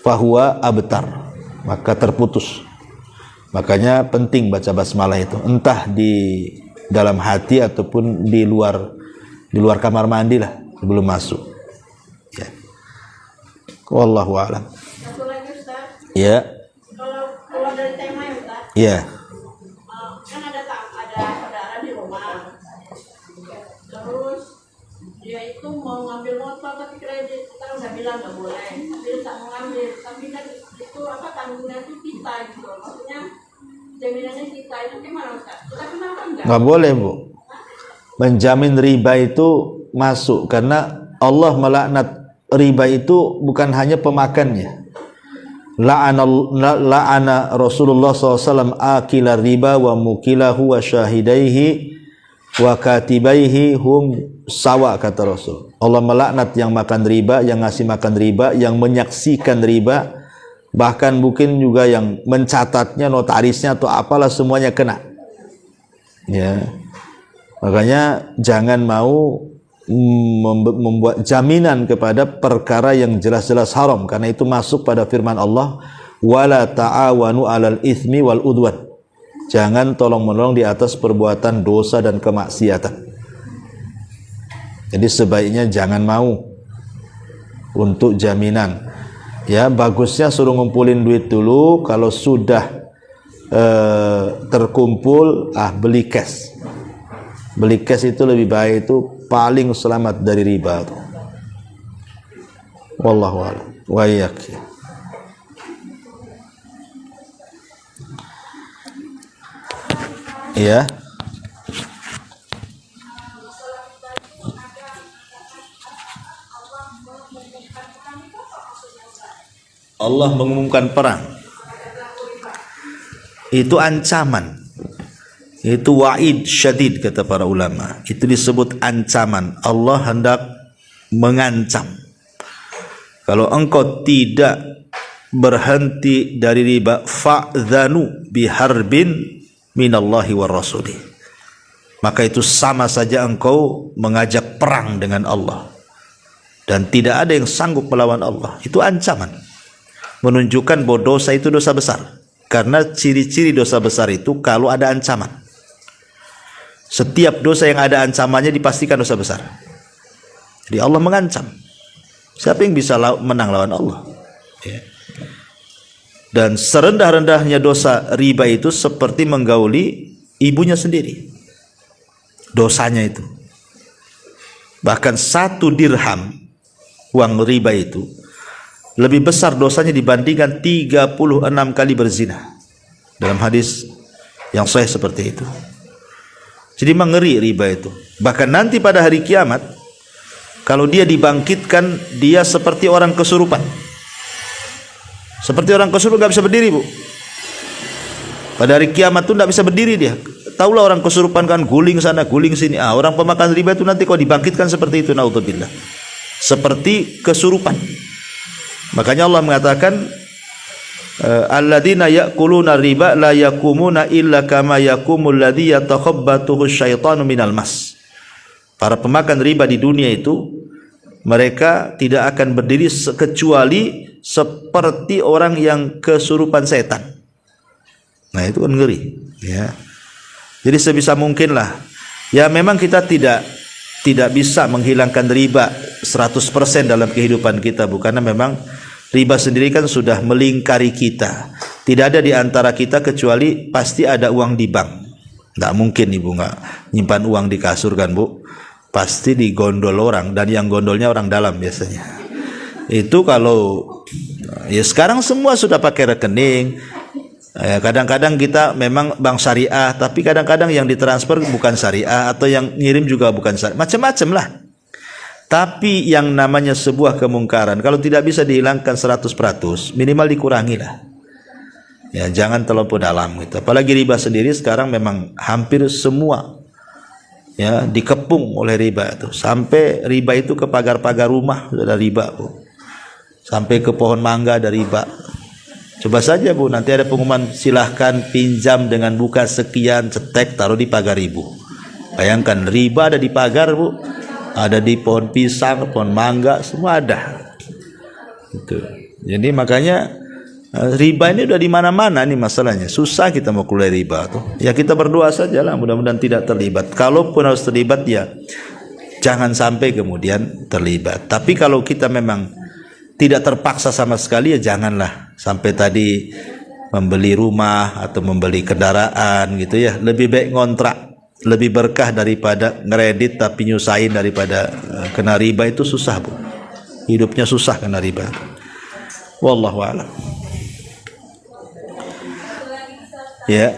fahuwa abtar, maka terputus. Makanya penting baca basmalah itu, entah di dalam hati ataupun di luar kamar mandi lah sebelum masuk. Ya. Wallahu a'lam. Satu lagi Ustaz. Ya. Kalau keluar dari tema ya Ustaz. Ya. Kan ada saudara di rumah. Terus dia itu mau ngambil motor tapi kredit, kita udah bilang nggak boleh. Tapi dia tak mau ngambil. Tapi kan itu apa tanggungnya itu kita gitu. Maksudnya jaminannya kita itu gimana Ustaz? Kita kenapa enggak? Nggak boleh, Bu. Menjamin riba itu masuk karena Allah melaknat riba itu bukan hanya pemakannya. La'ana Rasulullah SAW akila riba wa mukilahu wa syahidaihi wa katibaihi hum sawa, kata Rasul. Allah melaknat yang makan riba, yang ngasih makan riba, yang menyaksikan riba, bahkan mungkin juga yang mencatatnya, notarisnya atau apalah, semuanya kena. Ya. Makanya jangan mau membuat jaminan kepada perkara yang jelas-jelas haram, karena itu masuk pada firman Allah, wala ta'awanu 'alal itsmi wal udwan. Jangan tolong-menolong di atas perbuatan dosa dan kemaksiatan. Jadi sebaiknya jangan mau untuk jaminan. Ya, bagusnya suruh ngumpulin duit dulu, kalau sudah terkumpul, beli cash. Beli cash itu lebih baik, itu paling selamat dari riba. Wallahu a'lam. Wa iyyak. Ya. Allah mengumumkan perang. Itu ancaman. Itu wa'id syadid, kata para ulama. Itu disebut ancaman. Allah hendak mengancam. Kalau engkau tidak berhenti dari riba, fa'dhanu biharbin minallahi wa rasulih, maka itu sama saja engkau mengajak perang dengan Allah, dan tidak ada yang sanggup melawan Allah. Itu ancaman, menunjukkan bahwa dosa itu dosa besar. Karena ciri-ciri dosa besar itu kalau ada ancaman. Setiap dosa yang ada ancamannya dipastikan dosa besar. Jadi Allah mengancam. Siapa yang bisa menang lawan Allah? Ya. Dan serendah-rendahnya dosa riba itu seperti menggauli ibunya sendiri. Dosanya itu. Bahkan 1 dirham uang riba itu lebih besar dosanya dibandingkan 36 kali berzina. Dalam hadis yang sahih seperti itu. Jadi mengeri riba itu. Bahkan nanti pada hari kiamat, kalau dia dibangkitkan, dia seperti orang kesurupan. Seperti orang kesurupan, gak bisa berdiri, Bu. Pada hari kiamat tuh tidak bisa berdiri dia. Taulah orang kesurupan kan guling sana guling sini. Orang pemakan riba itu nanti kok dibangkitkan seperti itu, naudzubillah. Seperti kesurupan. Makanya Allah mengatakan alladzina ya'kuluna riba la yakumuna illa kama yakumul ladzi yatakhabbathu syaitanu minal mas. Para pemakan riba di dunia itu mereka tidak akan berdiri kecuali seperti orang yang kesurupan setan. Nah, itu kan ngeri, ya. Jadi sebisa mungkin lah. Ya memang kita tidak bisa menghilangkan riba 100% dalam kehidupan kita, karena memang riba sendiri kan sudah melingkari kita. Tidak ada di antara kita kecuali pasti ada uang di bank. Tidak mungkin ibu nggak nyimpan uang di kasur kan bu? Pasti digondol orang, dan yang gondolnya orang dalam biasanya. Itu kalau ya sekarang semua sudah pakai rekening. Kadang-kadang kita memang bank syariah, tapi kadang-kadang yang ditransfer bukan syariah, atau yang ngirim juga bukan syariah, macam-macam lah. Tapi yang namanya sebuah kemungkaran kalau tidak bisa dihilangkan 100%, minimal dikurangi lah. Ya, jangan terlalu dalam gitu. Apalagi riba sendiri sekarang memang hampir semua ya dikepung oleh riba itu. Sampai riba itu ke pagar-pagar rumah sudah ada riba, Bu. Sampai ke pohon mangga ada riba. Coba saja Bu, nanti ada pengumuman silahkan pinjam dengan buka sekian, cetek taruh di pagar ibu. Bayangkan riba ada di pagar Bu, ada di pohon pisang, pohon mangga, semua ada. Gitu. Jadi makanya riba ini udah di mana-mana nih masalahnya. Susah kita mau keluar riba tuh. Ya kita berdoa saja lah, mudah-mudahan tidak terlibat. Kalaupun harus terlibat ya jangan sampai kemudian terlibat. Tapi kalau kita memang tidak terpaksa sama sekali ya janganlah sampai tadi membeli rumah atau membeli kendaraan gitu ya. Lebih baik ngontrak, lebih berkah daripada ngeredit tapi nyusahin daripada kena riba. Itu susah Bu, hidupnya susah kena riba. Wallahu a'lam. Ya.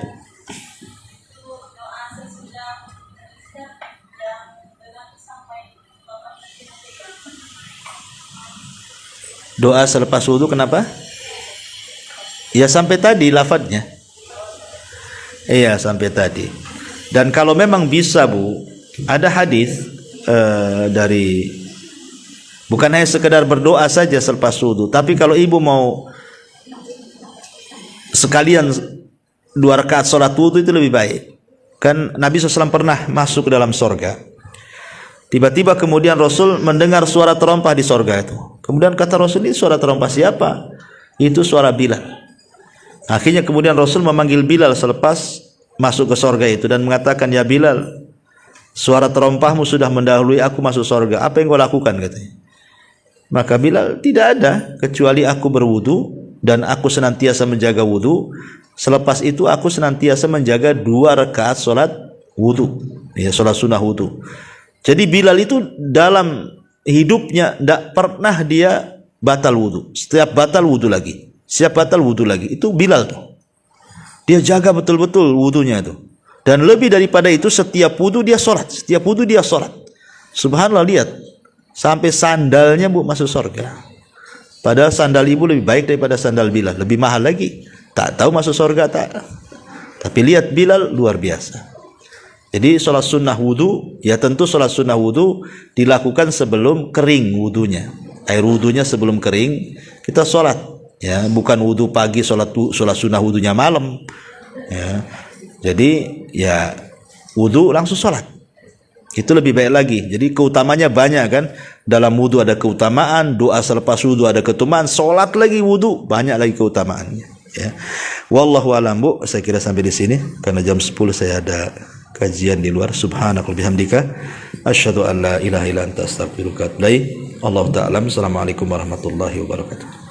Doa selepas wudu kenapa? Ya sampai tadi lafadznya. Iya sampai tadi. Dan kalau memang bisa Bu, ada hadis dari bukan hanya sekedar berdoa saja selepas wudu, tapi kalau ibu mau sekalian 2 rakaat sholat wudu itu lebih baik. Kan Nabi SAW pernah masuk ke dalam sorga. Tiba-tiba kemudian Rasul mendengar suara terompah di sorga itu. Kemudian kata Rasul, ini suara terompah siapa? Itu suara Bilal. Akhirnya kemudian Rasul memanggil Bilal selepas masuk ke sorga itu dan mengatakan, ya Bilal, suara terompahmu sudah mendahului aku masuk sorga. Apa yang kau lakukan? Katanya. Maka Bilal, tidak ada kecuali aku berwudu dan aku senantiasa menjaga wudu. Selepas itu aku senantiasa menjaga 2 rakaat sholat wudu, ya sholat sunnah wudu. Jadi Bilal itu dalam hidupnya tidak pernah dia batal wudu. Setiap batal wudu lagi, setiap batal wudu lagi. Itu Bilal tuh. Dia jaga betul-betul wudunya itu. Dan lebih daripada itu setiap wudu dia sholat, setiap wudu dia sholat. Subhanallah, lihat sampai sandalnya Bu masuk surga. Padahal sandal ibu lebih baik daripada sandal Bilal, lebih mahal lagi. Tak tahu masuk surga tak. Tapi lihat Bilal luar biasa. Jadi sholat sunnah wudu, ya tentu sholat sunnah wudu dilakukan sebelum kering wudunya. Air wudunya sebelum kering kita sholat, ya bukan wudu pagi sholat sunnah wudunya malam. Ya. Jadi ya wudu langsung sholat. Itu lebih baik lagi. Jadi keutamanya banyak kan. Dalam wudu ada keutamaan, doa selepas wudu ada keutamaan, sholat lagi wudu banyak lagi keutamaannya. Ya. Wallahu a'lam Bu. Saya kira sampai di sini karena jam 10 saya ada kajian di luar. Subhanakallahumma bihamdika asyhadu an la ilaha illa anta astaghfiruka wa atubu ilaik. Allahu ta'ala. Assalamualaikum warahmatullahi wabarakatuh.